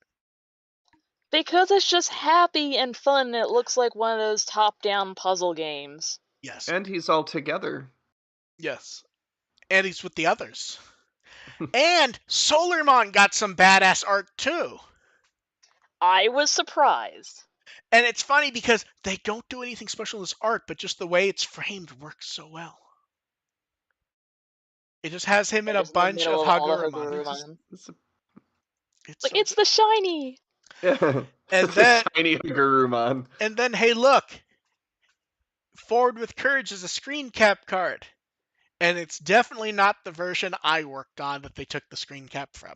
Because it's just happy and fun, and it looks like one of those top-down puzzle games. Yes. And he's all together. Yes. And he's with the others. And Solarmon got some badass art too. I was surprised. And it's funny because they don't do anything special as art, but just the way it's framed works so well. It just has him in a Just in the bunch of middle of all the Hagurumon. Hagurumon. It's Like, so it's good. the shiny! Yeah. And The shiny Hagurumon. And then, hey, look! Forward with Courage is a screen cap card. And it's definitely not the version I worked on that they took the screen cap from.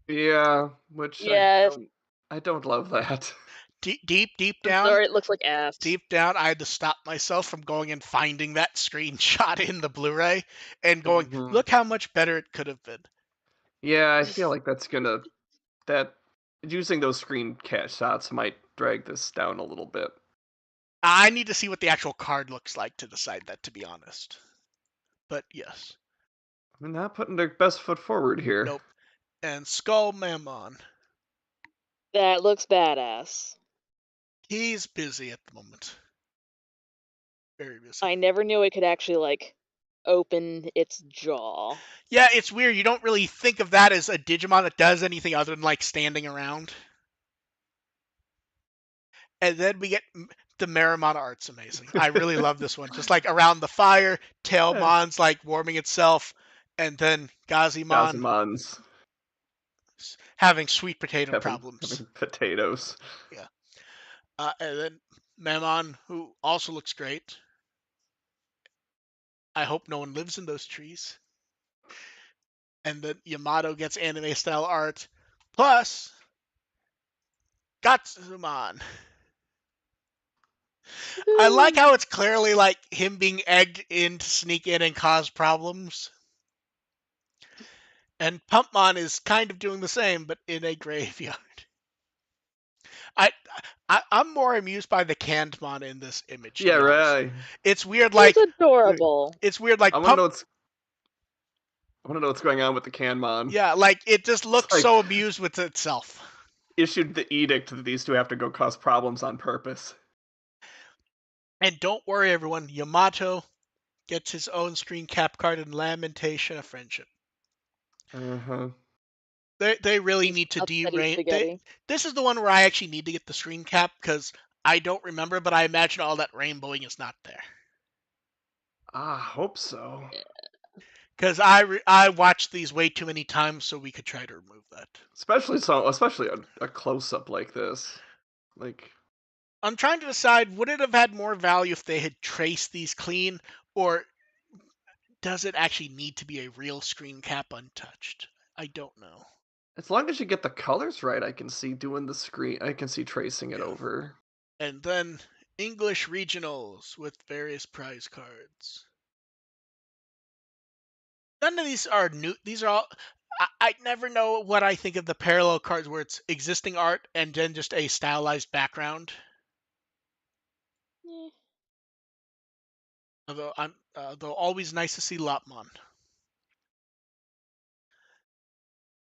Yeah, which Yeah. I don't love that. Deep I'm down, sorry, it looks like ass. deep down, I had to stop myself from going and finding that screenshot in the Blu-ray and going, Mhm. look how much better it could have been. Yeah, I feel like that using those screen shots might drag this down a little bit. I need to see what the actual card looks like to decide that, to be honest. But yes. I'm not putting their best foot forward here. Nope. And Skull Mammon. That looks badass. He's busy at the moment. Very busy. I never knew it could actually, like, open its jaw. Yeah, it's weird. You don't really think of that as a Digimon that does anything other than, like, standing around. And then we get the Marimon art's amazing. I really love this one. Just like around the fire, Tailmon's like warming itself, and then Gazimon Gazimon's having sweet potato having problems. potatoes. Yeah. And then Mammon, who also looks great. I hope no one lives in those trees. And then Yamato gets anime style art. Plus, Gatsumon. I like how it's clearly like him being egged in to sneak in and cause problems. And Pumpmon is kind of doing the same, but in a graveyard. I'm more amused by the Candmon in this image. Yeah, right. It's weird, like It's adorable. it's weird, like I want to know what's going on with the Canmon. Yeah, like it just looks like, so amused with itself. Issued the edict that these two have to go cause problems on purpose. And don't worry, everyone. Yamato gets his own screen cap card in Lamentation of Friendship. Uh-huh. They really He's need to upsetty derain. spaghetti. This is the one where I actually need to get the screen cap because I don't remember, but I imagine all that rainbowing is not there. I hope so. Because I watched these way too many times, so we could try to remove that. Especially a close up like this. Like, I'm trying to decide, would it have had more value if they had traced these clean, or does it actually need to be a real screen cap untouched? I don't know. as long as you get the colors right, I can see doing the screen. I can see tracing it over. And then English regionals with various prize cards. None of these are new. These are all. I never know what I think of the parallel cards where it's existing art and then just a stylized background. Though always nice to see Lopmon.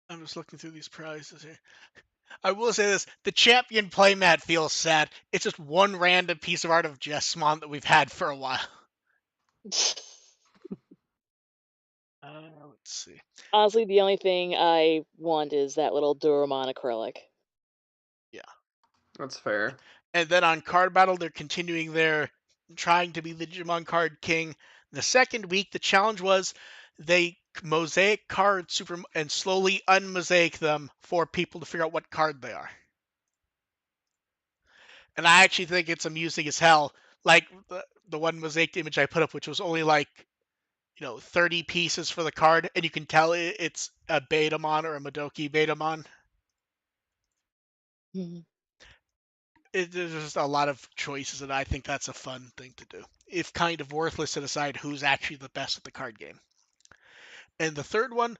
I'm just looking through these prizes here. I will say this: the champion playmat feels sad. It's just one random piece of art of Jessmon that we've had for a while. Let's see. Honestly, the only thing I want is that little Duromon acrylic. Yeah. That's fair. And then on Card Battle, they're continuing their trying to be the Digimon Card King. The second week, the challenge was they mosaic cards and slowly unmosaic them for people to figure out what card they are. And I actually think it's amusing as hell Like the one mosaic image I put up, which was only like 30 pieces for the card, and you can tell it's a Betamon or a Madoki Betamon. Mhm. There's just a lot of choices, and I think that's a fun thing to do. If kind of worthless to decide who's actually the best at the card game. And the third one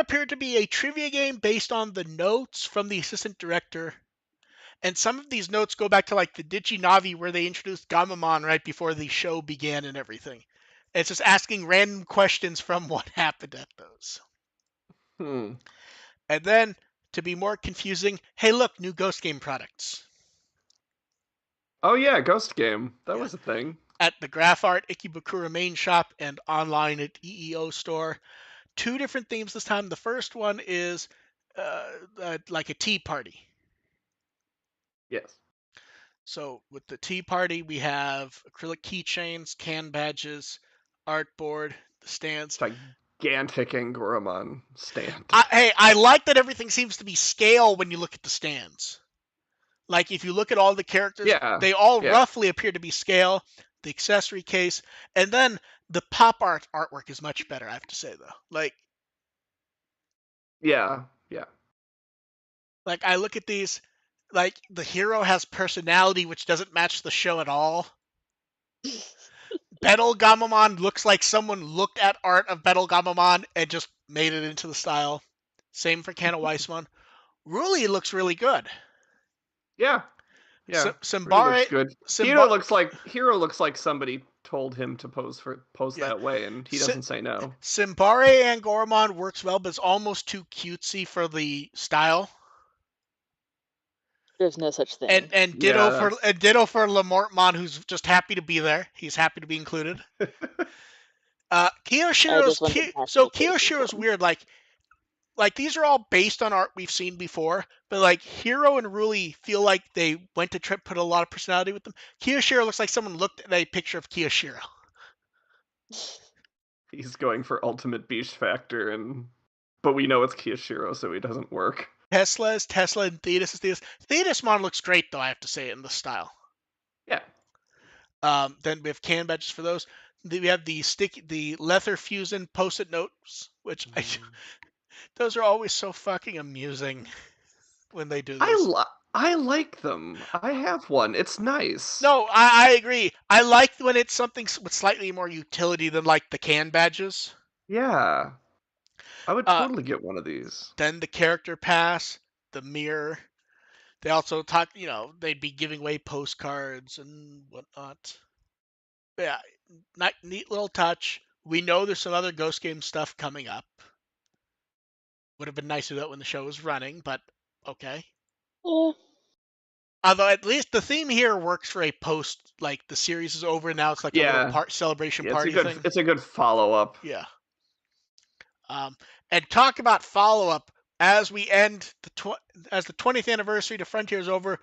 appeared to be a trivia game based on the notes from the assistant director. And some of these notes go back to like the Diginavi where they introduced Gamamon right before the show began and everything. It's just asking random questions from what happened at those. Hmm. And then, to be more confusing, hey look, new Ghost Game products. Oh yeah, Ghost Game. That Yeah. was a thing. At the Graph Art Ikebukuro main shop and online at EEO store. Two different themes this time. The first one is like a tea party. Yes. So with the tea party, we have acrylic keychains, can badges, artboard, the stands. Gigantic Angoramon stand. I like that everything seems to be scale when you look at the stands. Like if you look at all the characters, Yeah. they all Yeah. roughly appear to be scale. The accessory case, and then the pop art artwork is much better. I have to say though, Yeah. Yeah. like I look at these, like the hero has personality which doesn't match the show at all. Betel Gamamon looks like someone looked at art of Betel Gamamon and just made it into the style. Same for Kana Weissmon. Ruli looks really good. Yeah. Yeah. Really looks Simbare, good. Simba, Hero looks like somebody told him to pose yeah. that way, and he doesn't say no. Simbare and Goramon works well, but it's almost too cutesy for the style. There's no such And thing. and Yeah, ditto for that's and ditto for Lamortmon, who's just happy to be there. He's happy to be included. I just went to bash So my face with Kiyoshiro's one. weird. Like these are all based on art we've seen before, but like Hero and Ruli feel like they went to put a lot of personality with them. Kiyoshiro looks like someone looked at a picture of Kiyoshiro. he's going for ultimate beast factor, but we know it's Kiyashiro, so he doesn't work. Tesla is Tesla and Thetis is Thetis. Thetismon looks great though, I have to say, in the style. Yeah. Then we have can badges for those. We have the leather fusion post-it notes, which those are always so fucking amusing when they do those. I like them. I have one. It's nice. No, I agree. I like when it's something with slightly more utility than like the can badges. Yeah. I would Uh, totally get one of these. then the character pass, the mirror. They also talk, they'd be giving away postcards and whatnot. But yeah, neat little touch. We know there's some other Ghost Game stuff coming up. Would have been nice to do that when the show was running, but okay. Eh, Although at least the theme here works for a post, like the series is over now. It's like a little Yeah. celebration Yeah, party thing. it's a good follow-up. Yeah. And talk about follow-up as we end as the 20th anniversary to Frontier is over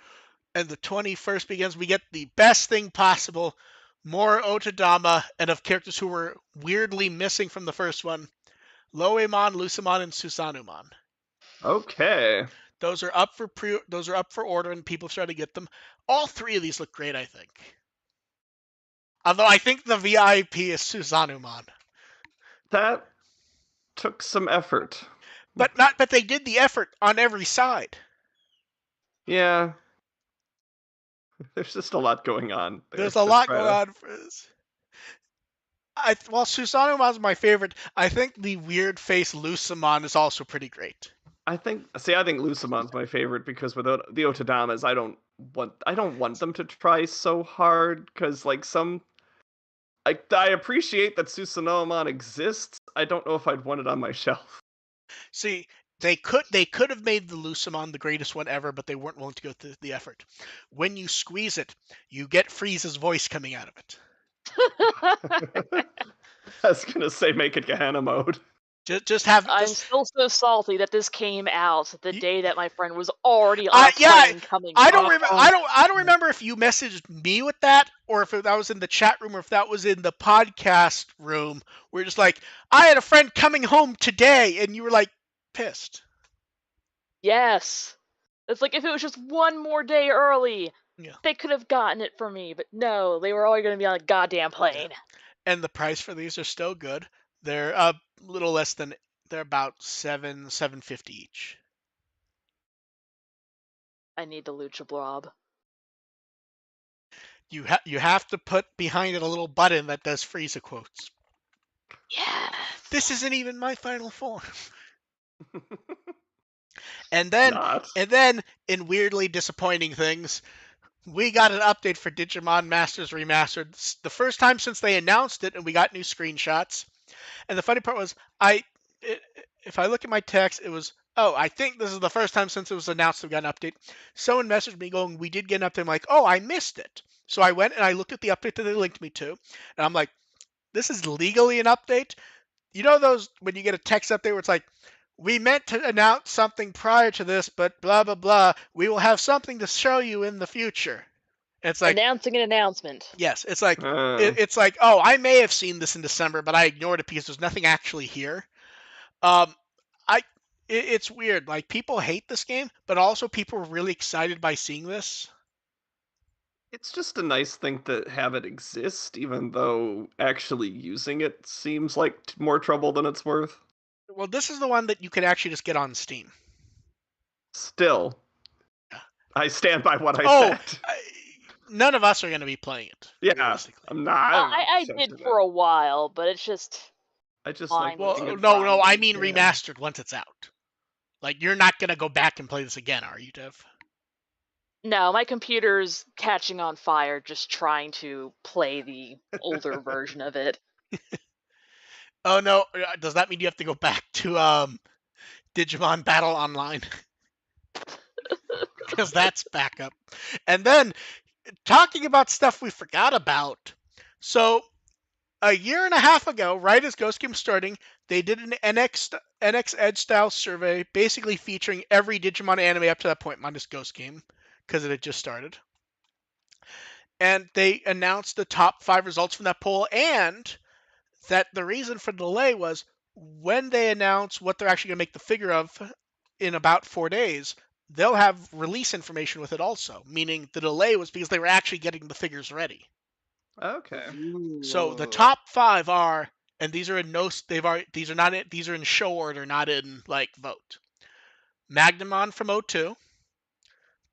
and the 21st begins. We get the best thing possible: more otedama and of characters who were weirdly missing from the first one: Loemon, Lucimon, and Susanumon. Okay. Those are up for order, and people try to get them. All three of these look great, I think. Although I think the VIP is Susanumon. That took some effort. But they did the effort on every side. Yeah. There's just a lot going on there. There's a lot going on for this. While Susanumon's my favorite, I think the weird face Lucimon is also pretty great. I think Lucimon's my favorite because without the Otodamas, I don't want them to try so hard because like I appreciate that Susanomon exists. I don't know if I'd want it on my shelf. See, they could have made the Lucimon the greatest one ever, but they weren't willing to go through the effort. When you squeeze it, you get Frieza's voice coming out of it. I was gonna say make it Gehenna mode. Just have. I'm still so salty that this came out the day that my friend was already on a Yeah, plane coming. I don't remember if you messaged me with that or if that was in the chat room or if that was in the podcast room. We're just like, I had a friend coming home today, and you were like pissed. Yes. It's like if it was just one more day early. Yeah. They could have gotten it for me, but no, they were all going to be on a goddamn Yeah. plane. And the price for these are still good. They're a little less than they're about $750 each. I need the Lucha Blob. You have to put behind it a little button that does Frieza quotes. Yes. This isn't even my final form. It's And not. then in weirdly disappointing things, we got an update for Digimon Masters Remastered. The first time since they announced it, and we got new screenshots. And the funny part was, if I look at my text, it was, oh, I think this is the first time since it was announced we got an update. Someone messaged me going, we did get an update. I'm like, oh, I missed it. So I went and I looked at the update that they linked me to, and I'm like, this is legally an update. You know those when you get a text update where it's like, we meant to announce something prior to this, but blah blah blah. We will have something to show you in the future. It's like, Announcing an announcement. yes, it's like Uh, it's like, oh, I may have seen this in December, but I ignored it because there's nothing actually here. Um, I it's weird. Like people hate this game, but also people are really excited by seeing this. it's just a nice thing to have it exist, even though actually using it seems like more trouble than it's worth. Well, this is the one that you can actually just get on Steam. Still, Yeah. I stand by what I Oh, said. none of us are going to be playing it Yeah, realistically. I'm not. I did for a while, but it's just I just like mindless playing Well, it no, I grinding. mean Yeah. remastered once it's out. Like you're not going to go back and play this again, are you, Dev? no, my computer's catching on fire just trying to play the older version of it. Oh no, does that mean you have to go back to Digimon Battle Online? Because that's backup. And then talking about stuff we forgot about. So a year and a half ago, right as Ghost Game starting, they did an NX Edge style survey, basically featuring every Digimon anime up to that point, minus Ghost Game, because it had just started. And they announced the top 5 results from that poll, and that the reason for the delay was when they announce what they're actually going to make the figure of in about 4 days, they'll have release information with it also, meaning the delay was because they were actually getting the figures ready. Okay. So the Ooh. top 5 are, and these are in no, these are not in, these are in show order, not in like vote. Magnamon from O2,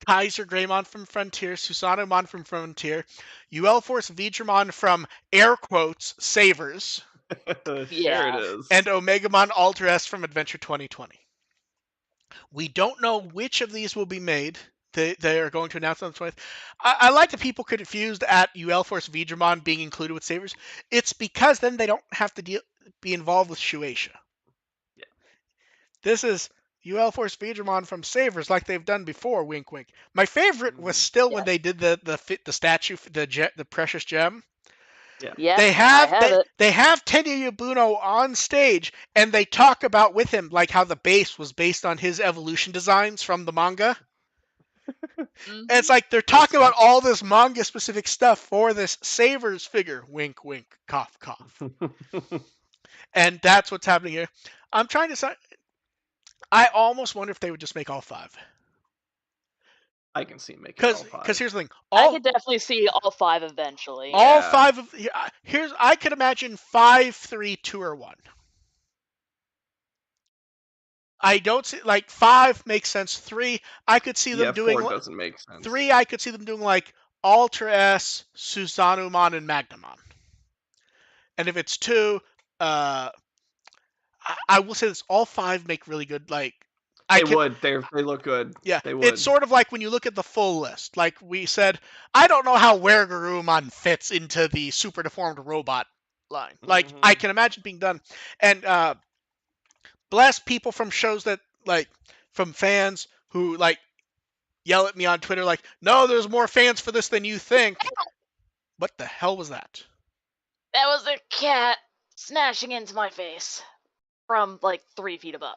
Kaiser Greymon from Frontier, Susanoo from Frontier, UL Force Vidramon from air quotes Savers, Sure it Yeah. is. and Omegamon Ultra S from Adventure 2020. We don't know which of these will be made. They are going to announce on the 20th. I like that people confused at UL Force Vidramon being included with Savers. It's because then they don't have to be involved with Shueisha. Yeah. This is UL Force Vidramon from Savers like they've done before, wink wink. My favorite was still when Yes. they did the statue, the precious gem. Yeah. Yep, They I have have it. they have Tenya Yabuno on stage, and they talk about with him like how the base was based on his evolution designs from the manga. And it's like they're talking about all this manga specific stuff for this Savers figure. Wink, wink, cough, cough. And that's what's happening here. I'm trying to say, I almost wonder if they would just make all 5. I can see making all Because 5. here's the thing, I could definitely see all 5 eventually. all Yeah. 5 of here's I could imagine 5, 3, 2, or 1. I don't see like 5 makes sense. 3, I could see them Yeah, doing 4 doesn't make sense. 3. I could see them doing like Ultra S, Susanoo, and Magnamon. And if it's 2, I will say this: all 5 make really good. Like I They can, would. They look good. yeah. They It's would. sort of like when you look at the full list. Like we said, I don't know how Wergarumon fits into the super deformed robot line. Like I can imagine being done, and bless people from shows that like from fans who like yell at me on Twitter like, no, there's more fans for this than you think. What the hell was that? That was a cat smashing into my face from like 3 feet above.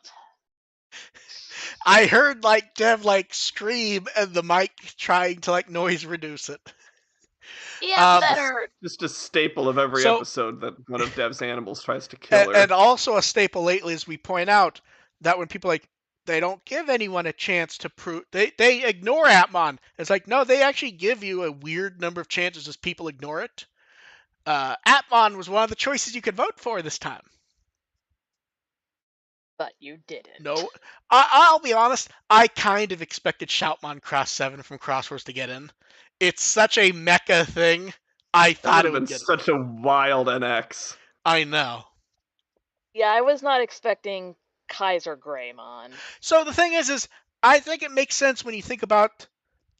I heard like Dev like scream and the mic trying to like noise reduce it. Yeah, that hurt. Just a staple of every So- episode that one of Dev's animals tries to kill her. And also a staple lately is we point out that when people like, they don't give anyone a chance to prove. They ignore Atmon. It's like, no, they actually give you a weird number of chances as people ignore it. Atmon was one of the choices you could vote for this time. But you didn't. No, I'll be honest. I kind of expected Shoutmon Cross 7 from Crosswords to get in. It's such a mecha thing. I That thought would it have would been get in. such a wild NX. I know. Yeah, I was not expecting Kaiser Greymon. So the thing is I think it makes sense when you think about,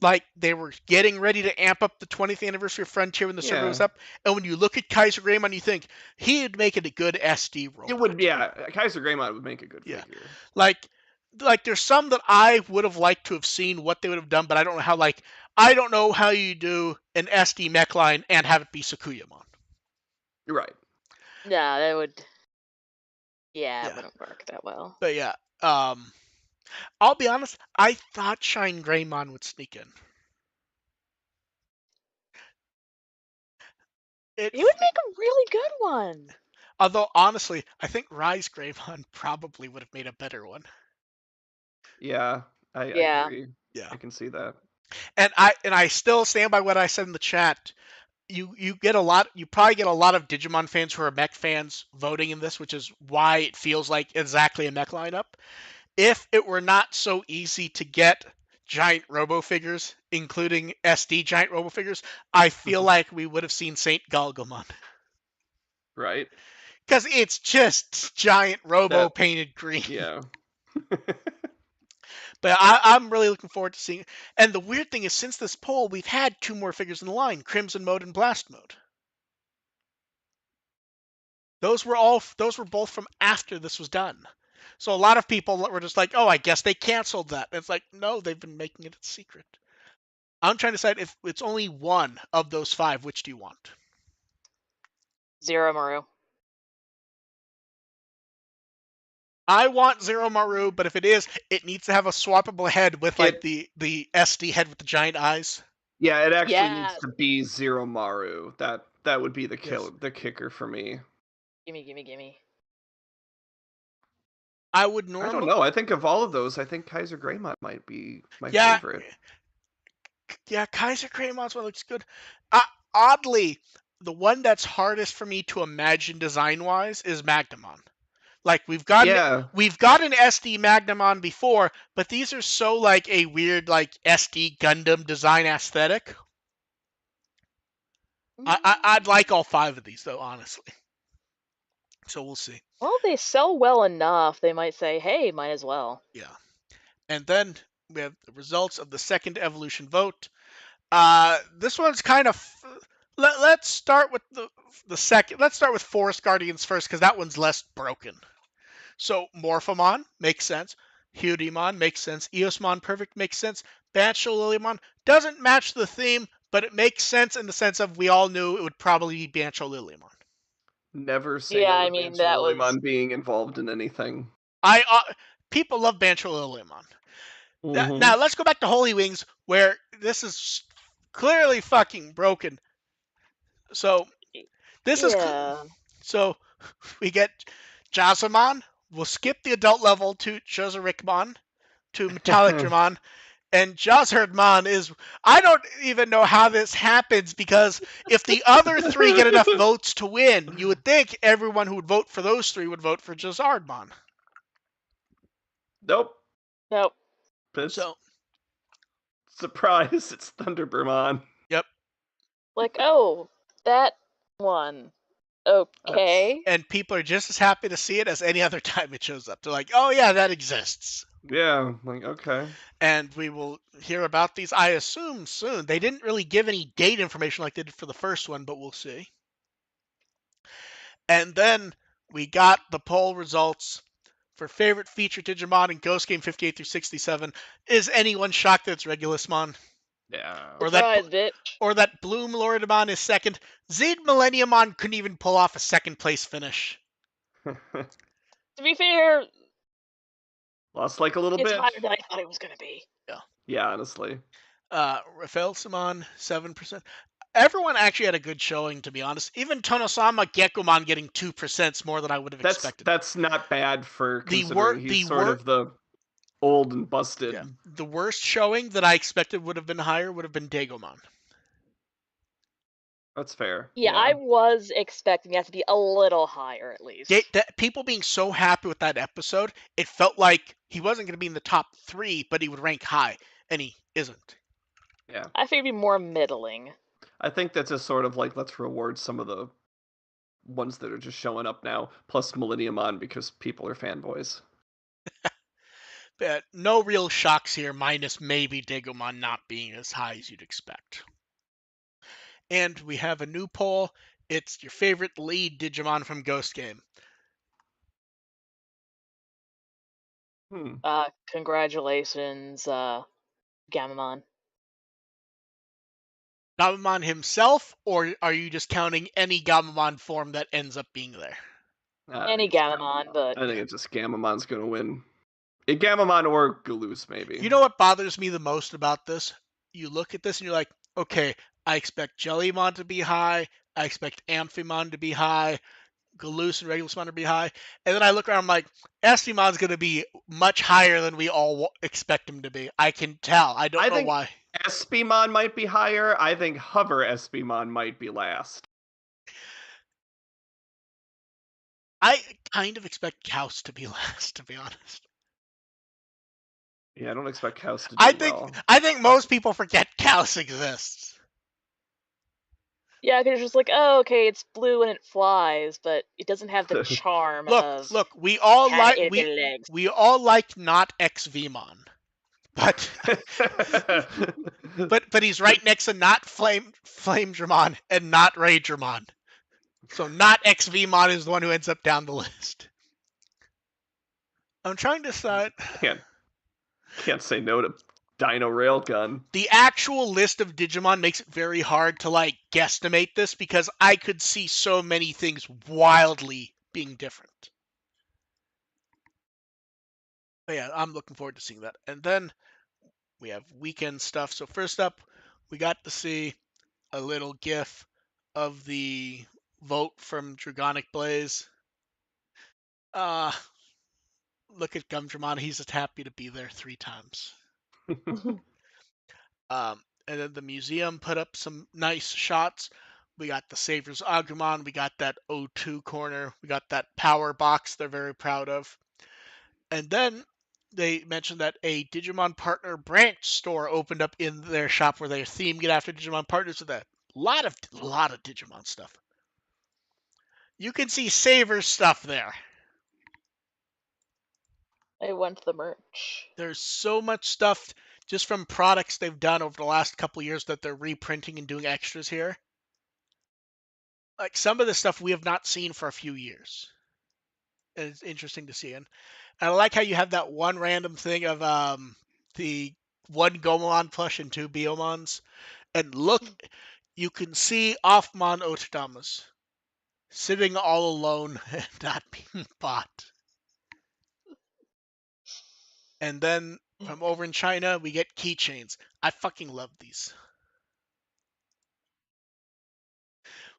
like, they were getting ready to amp up the 20th anniversary of Frontier when the server was Yeah. up, and when you look at Kaiser Greymon, you think he'd make it a good SD robot. It would, yeah. Kaiser Greymon would make a good Yeah. figure. Like there's some that I would have liked to have seen what they would have done, but I don't know how. Like, I don't know how you do an SD mech line and have it be Sakuyamon. Right. Yeah, that would. Yeah, Yeah. it wouldn't work that well. But yeah, I'll be honest. I thought Shine Greymon would sneak in. You would make a really good one. Although honestly, I think Rise Greymon probably would have made a better one. Yeah, I Yeah. agree. Yeah. I can see that. And I still stand by what I said in the chat. You probably get a lot of Digimon fans who are mech fans voting in this, which is why it feels like exactly a mech lineup. If it were not so easy to get giant robo figures, including SD giant robo figures, I feel like we would have seen Saint Galgamon. Right. Because it's just giant robo painted green. Yeah. But I'm really looking forward to seeing. And the weird thing is, since this poll, we've had 2 more figures in the line: Crimson Mode and Blast Mode. Those were both from after this was done. So a lot of people were just like, "Oh, I guess they canceled that." And it's like, no, they've been making it a secret. I'm trying to decide if it's only one of those 5. Which do you want? Zero Maru. I want Zero Maru, but if it is, it needs to have a swappable head with like the SD head with the giant eyes. Yeah, it actually needs to be Zero Maru. That would be the kicker for me. Gimme. I would normally. I don't know. I think of all of those, I think Kaiser Greymon might be my favorite. Yeah, Kaiser Greymon's one looks good. Oddly, the one that's hardest for me to imagine design-wise is Magnamon. Like, we've got an SD Magnamon before, but these are so like a weird like SD Gundam design aesthetic. I'd like all 5 of these though, honestly. So we'll see. Well, they sell well enough, they might say, hey, might as well. Yeah. And then we have the results of the second evolution vote. This one's kind of. Let's start with the second. Let's start with Forest Guardians first, because that one's less broken. So Morphomon makes sense. Hudimon makes sense. Eosmon Perfect makes sense. Bancho Lilymon doesn't match the theme, but it makes sense in the sense of we all knew it would probably be Bancho Lilymon. Never say no to Bancho Lilymon being involved in anything. People love Bancho Lilymon. Now let's go back to Holy Wings, where this is clearly fucking broken. So this is so we get Jazzamon. We'll skip the adult level to Jozerikmon, to Metallicdramon, and Jazzherdmon is. I don't even know how this happens, because if the other 3 get enough votes to win, you would think everyone who would vote for those 3 would vote for Jazzherdmon. Nope. So surprise! It's Thunderbermon. Yep. Like, oh, that one. Okay. And people are just as happy to see it as any other time it shows up. They're like, oh yeah, that exists. Yeah, like, okay. And we will hear about these, I assume, soon. They didn't really give any date information like they did for the first one, but we'll see. And then we got the poll results for favorite feature Digimon in Ghost Game 58 through 67. Is anyone shocked that it's Regulusmon? Yeah. Or that Bloom Loridamon is second? Zed Millenniumon couldn't even pull off a second place finish. To be fair, lost like a little it's bit. higher than I thought it was going to be. Yeah, honestly. Rafaelsamon, 7%. Everyone actually had a good showing, to be honest. Even Tonosama Gekomon getting 2% is more than I would have expected. That's not bad for considering he's sort of the old and busted. Yeah. The worst showing that I expected would have been higher would have been Digimon. That's fair. Yeah, Yeah. I was expecting that to be a little higher at least. People being so happy with that episode, it felt like he wasn't going to be in the top 3, but he would rank high, and he isn't. Yeah. I figured it'd be more middling. I think that's just sort of like, let's reward some of the ones that are just showing up now, plus Millenniumon because people are fanboys. But no real shocks here, minus maybe Digimon not being as high as you'd expect. And we have a new poll. It's your favorite lead Digimon from Ghost Game. Congratulations, Gamamon. Gamamon himself, or are you just counting any Gamamon form that ends up being there? Any Gamamon, but I think it's just Gamamon's gonna win. Gamamon or Galoose, maybe. You know what bothers me the most about this? You look at this and you're like, okay, I expect Jellymon to be high, I expect Amphimon to be high, Galoose and Regulusmon to be high, and then I look around, I'm like, Espimon's going to be much higher than we all expect him to be. I can tell. I don't I know think why. Espimon might be higher. I think Hover Espimon might be last. I kind of expect Kaus to be last, to be honest. Yeah, I don't expect House to do I well. think most people forget Kaus exists. yeah, because it's just like, oh, okay, it's blue and it flies, but it doesn't have the charm of Look, we all had like eight legs. we all like not XVmon. But but he's right next to not Flame-Dramon and not Ray-Dramon. So not XVmon is the one who ends up down the list. I'm trying to decide. Can't say no to Dino Railgun. The actual list of Digimon makes it very hard to like guesstimate this because I could see so many things wildly being different. But yeah, I'm looking forward to seeing that. And then we have weekend stuff. So first up, we got to see a little GIF of the vote from Dragonic Blaze. Look at Gumdramon. He's just happy to be there 3 times. And then the museum put up some nice shots. We got the Savior's Agumon. We got that O2 corner. We got that power box they're very proud of. And then they mentioned that a Digimon Partner branch store opened up in their shop where they're themed it after Digimon Partners with a lot of Digimon stuff. You can see Saver's stuff there. I want the merch. There's so much stuff just from products they've done over the last couple years that they're reprinting and doing extras here. Like some of the stuff we have not seen for a few years. And it's interesting to see. And I like how you have that one random thing of the one Gomon plush and 2 Biomons. And look, you can see Offmon Otodamas sitting all alone and not being bought. And then from over in China, we get keychains. I fucking love these.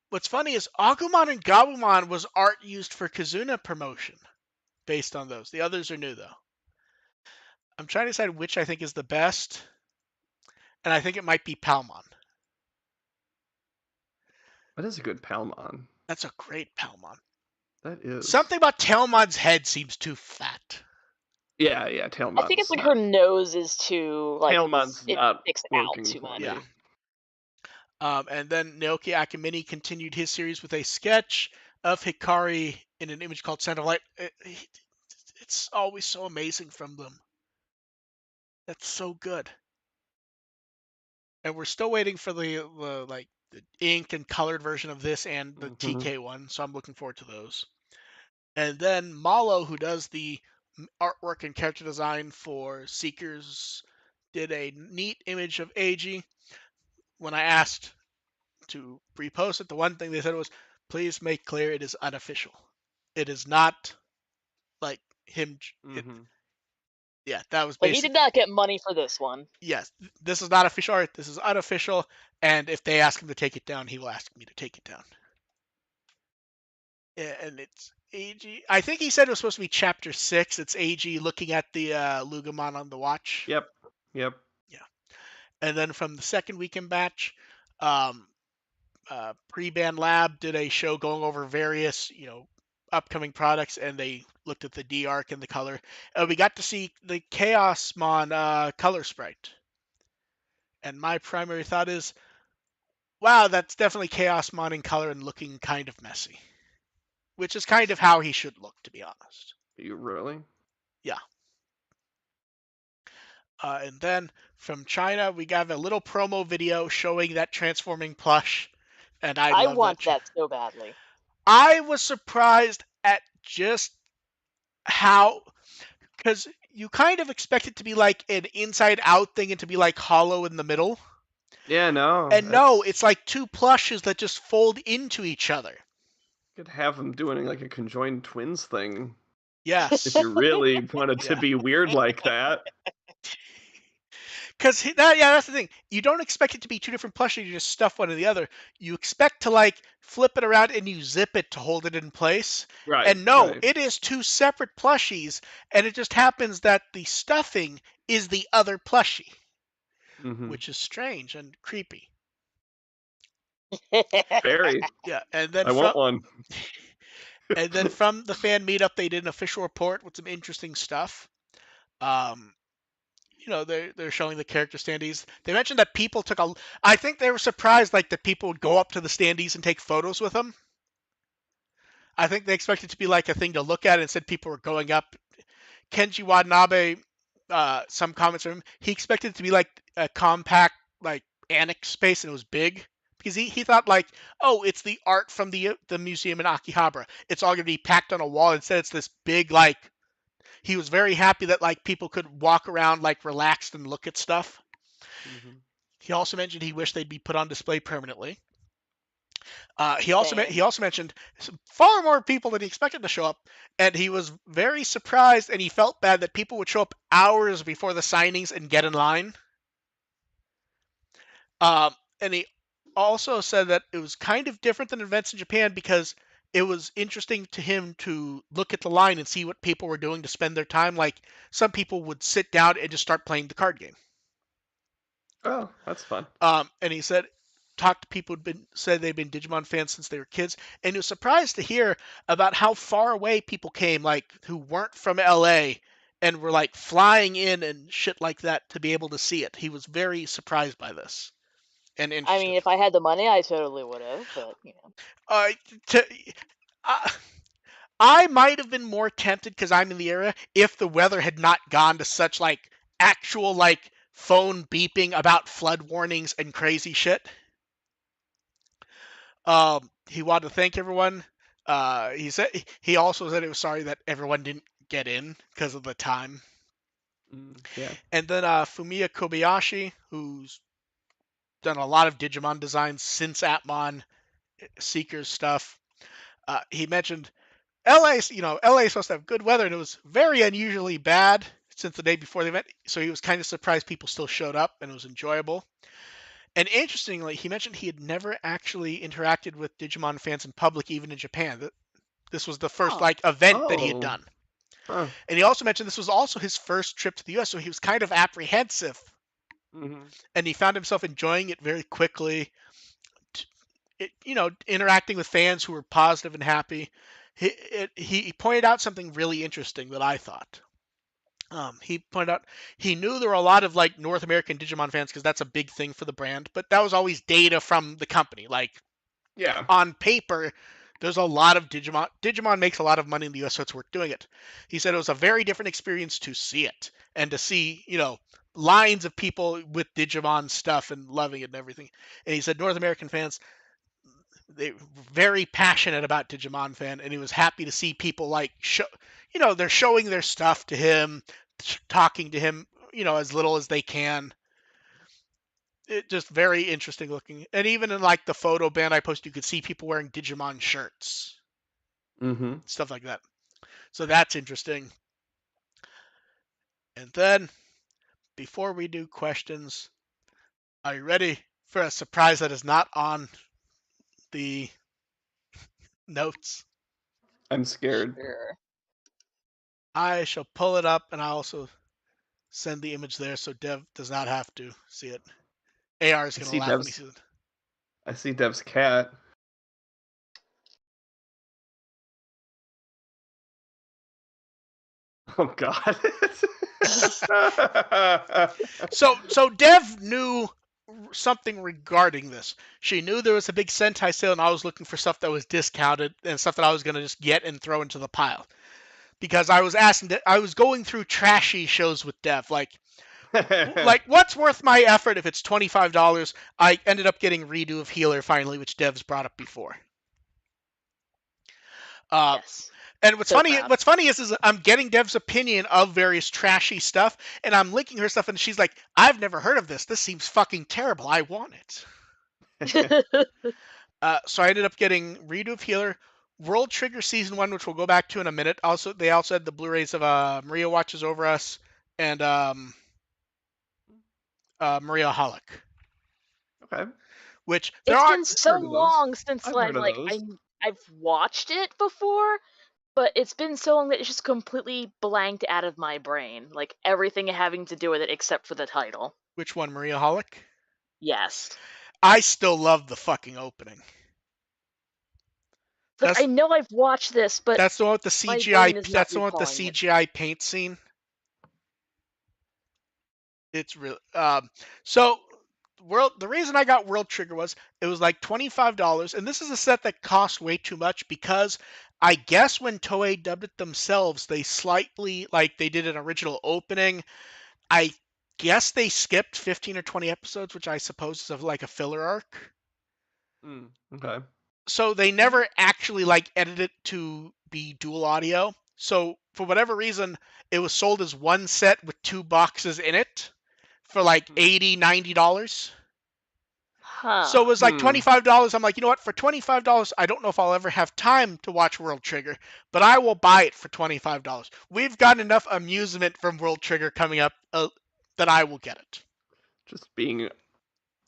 What's funny is Agumon and Gabumon was art used for Kazuna promotion based on those. The others are new, though. I'm trying to decide which I think is the best, and I think it might be Palmon. That is a good Palmon. That's a great Palmon. That is. Something about Tailmon's head seems too fat. Yeah, Tailmon's I think it's like her nose is too like Tailmon's it not sticks working out too for much. me. Yeah. And then Naoki Akamine continued his series with a sketch of Hikari in an image called Center of Light. It's always so amazing from them. That's so good. And we're still waiting for the inked and colored version of this and the TK one, so I'm looking forward to those. And then Malo, who does the artwork and character design for Seekers, did a neat image of Eiji. When I asked to repost it, the one thing they said was, please make clear it is unofficial. It is not like him. Yeah, that was Like he did not get money for this one. Yes, this is not official art. This is unofficial. And if they ask him to take it down, he will ask me to take it down. And AG. I think he said it was supposed to be chapter 6. It's AG looking at the Lugamon on the watch. Yep. Yep. Yeah. And then from the second weekend batch, um, Pre-Band Lab did a show going over various, upcoming products, and they looked at the D arc and the color. We got to see the Chaosmon color sprite. And my primary thought is, wow, that's definitely Chaosmon in color and looking kind of messy. Which is kind of how he should look, to be honest. You really? Yeah. And then from China, we got a little promo video showing that transforming plush, and I I love that. want that so badly. I was surprised at just how, because you kind of expect it to be like an inside out thing and to be like hollow in the middle. Yeah, no. And no, it's like two plushes that just fold into each other. Could have them doing like a conjoined twins thing Yes. if you really wanted to Yeah. be weird like that. Because that's the thing. You don't expect it to be two different plushies. You just stuff one in the other. You expect to like flip it around and you zip it to hold it in place. Right. And no, Right. it is two separate plushies, and it just happens that the stuffing is the other plushie, Mm-hmm. which is strange and creepy. Very. Yeah, and then I want one. from the fan meetup, they did an official report with some interesting stuff. Um, they're showing the character standees. They mentioned that people took a. I think they were surprised like that people would go up to the standees and take photos with them. I think they expected it to be like a thing to look at. Instead, people were going up. Kenji Watanabe, some comments from him. He expected it to be like a compact, like annex space, and it was big because he thought like, oh, it's the art from the museum in Akihabara. It's all gonna be packed on a wall. Instead, it's this big like. He was very happy that like people could walk around like relaxed and look at stuff. Mm-hmm. He also mentioned he wished they'd be put on display permanently. He also mentioned far more people than he expected to show up, and he was very surprised and he felt bad that people would show up hours before the signings and get in line. And he also said that it was kind of different than events in Japan because it was interesting to him to look at the line and see what people were doing to spend their time. Like some people would sit down and just start playing the card game. Oh, that's fun. And he said, talked to people who'd said they'd been Digimon fans since they were kids, and he was surprised to hear about how far away people came, like who weren't from LA, and were like flying in and shit like that to be able to see it. He was very surprised by this and I interested. mean, if I had the money, I totally would have, but Uh, to, uh, I might have been more tempted because I'm in the area if the weather had not gone to such like actual like phone beeping about flood warnings and crazy shit. He wanted to thank everyone. He also said he was sorry that everyone didn't get in because of the time. Yeah. And then Fumiya Kobayashi, who's done a lot of Digimon designs since Atmon Seekers stuff. He mentioned LA. LA is supposed to have good weather, and it was very unusually bad since the day before the event. So he was kind of surprised people still showed up, and it was enjoyable. And interestingly, he mentioned he had never actually interacted with Digimon fans in public, even in Japan. This was the first huh. like event that he had Oh. done. Huh. And he also mentioned this was also his first trip to the US, so he was kind of apprehensive. Mm-hmm. And he found himself enjoying it very quickly. Interacting with fans who were positive and happy. He pointed out something really interesting that I thought. He pointed out he knew there were a lot of like North American Digimon fans because that's a big thing for the brand, but that was always data from the company. Like Yeah. on paper, there's a lot of Digimon. Digimon makes a lot of money in the US, so it's worth doing it. He said it was a very different experience to see it and to see, lines of people with Digimon stuff and loving it and everything. And he said North American fans, they were very passionate about Digimon fan, and he was happy to see people like they're showing their stuff to him, talking to him, as little as they can. It just very interesting looking. And even in like the photo band I posted, you could see people wearing Digimon shirts, Mm-hmm. stuff like that. So that's interesting. And then before we do questions, are you ready for a surprise that is not on the notes? I'm scared. Sure. I shall pull it up, and I also send the image there so Dev does not have to see it. AR is I gonna see laugh when he Dev's. sees it. I see Dev's cat. Oh God. So Dev knew something regarding this. She knew there was a big Sentai sale, and I was looking for stuff that was discounted and stuff that I was gonna just get and throw into the pile. Because I was I was going through trashy shows with Dev, like what's worth my effort if it's $25? I ended up getting Redo of Healer finally, which Dev's brought up before. Uh, Yes. and So proud. what's funny is I'm getting Dev's opinion of various trashy stuff, and I'm linking her stuff, and she's like, "I've never heard of this. This seems fucking terrible. I want it." So I ended up getting Redo of Healer, World Trigger Season 1, which we'll go back to in a minute. Also, they also had the Blu-rays of Maria Watches Over Us and Maria Holic, Okay. which there It's are. been I've so heard of those. long since I've heard of those. I've watched it before, but it's been so long that it's just completely blanked out of my brain. Like everything having to do with it except for the title. Which one, Maria Holic? Yes. I still love the fucking opening. Like I That's know I've watched this, but that's the one with the my CGI. brain is not That's the one with the recalling it. CGI paint scene. It's real. So the reason I got World Trigger was it was like $25, and this is a set that cost way too much because I guess when Toei dubbed it themselves, they slightly like they did an original opening. I guess they skipped 15 or 20 episodes, which I suppose is of like a filler arc. Okay. So they never actually like edited it to be dual audio. So for whatever reason, it was sold as one set with two boxes in it for like $80, $90. So it Huh. was like $25. I'm like, you know what? For $25, I don't know if I'll ever have time to watch World Trigger, but I will buy it for $25. We've got enough amusement from World Trigger coming up that I will get it. Just being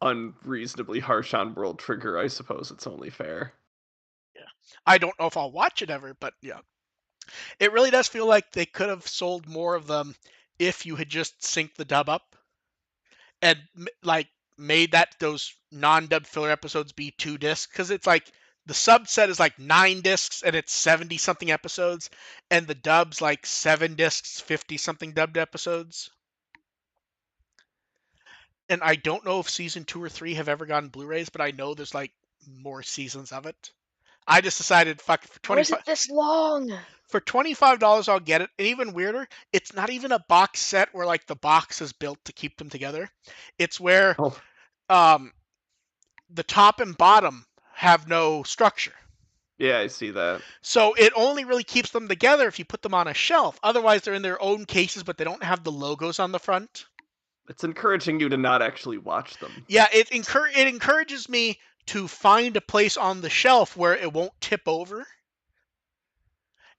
unreasonably harsh on World Trigger, I suppose it's only fair. Yeah. I don't know if I'll watch it ever, but yeah. It really does feel like they could have sold more of them if you had just synced the dub up and like made that those non-dub filler episodes be 2 discs, because it's like the subset is like 9 discs and it's 70 something episodes, and the dub's like 7 discs, 50 something dubbed episodes. And I don't know if season 2 or 3 have ever gotten Blu-rays, but I know there's like more seasons of it. I just decided, fuck it, for How is 25 it this long? for $25 I'll get it. And even weirder, it's not even a box set where like the box is built to keep them together. It's where Oh, um, the top and bottom have no structure. yeah, I see that. So it only really keeps them together if you put them on a shelf. Otherwise, they're in their own cases, but they don't have the logos on the front. It's encouraging you to not actually watch them. Yeah, it encourages me to find a place on the shelf where it won't tip over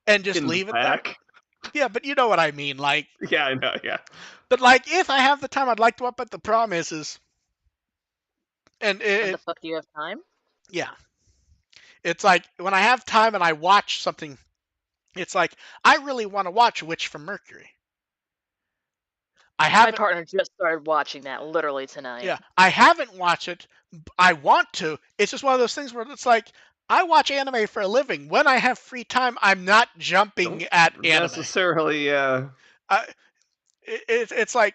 and just In the leave it there. back. Yeah, but you know what I mean. Like, Yeah, I know, yeah. but like if I have the time, I'd like to. But the problem is and When the fuck do you have time? yeah, it's like when I have time and I watch something, it's like I really want to watch Witch from Mercury. I My haven't. partner just started watching that literally tonight. Yeah, I haven't watched it. I want to. It's just one of those things where it's like I watch anime for a living. When I have free time, I'm not Don't jumping at anime. necessarily, I, it's like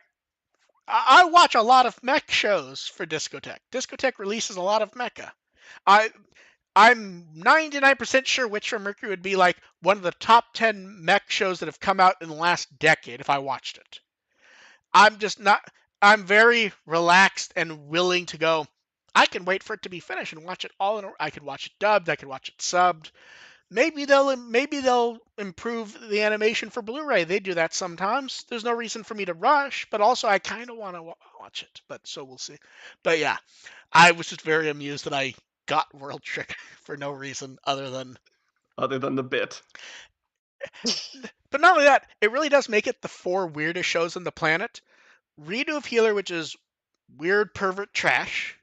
I watch a lot of mech shows for Discotek. Discotek releases a lot of mecha. I I'm 99% sure Witch from Mercury would be like one of the top 10 mech shows that have come out in the last decade if I watched it. I'm just not. I'm very relaxed and willing to go. I can wait for it to be finished and watch it all. I could watch it dubbed. I could watch it subbed. Maybe they'll improve the animation for Blu-ray. They do that sometimes. There's no reason for me to rush, but also I kind of want to watch it. But so we'll see. But yeah, I was just very amused that I got World Trick for no reason other than the bit. But not only that, it really does make it the 4 weirdest shows on the planet. Redo of Healer, which is weird pervert trash.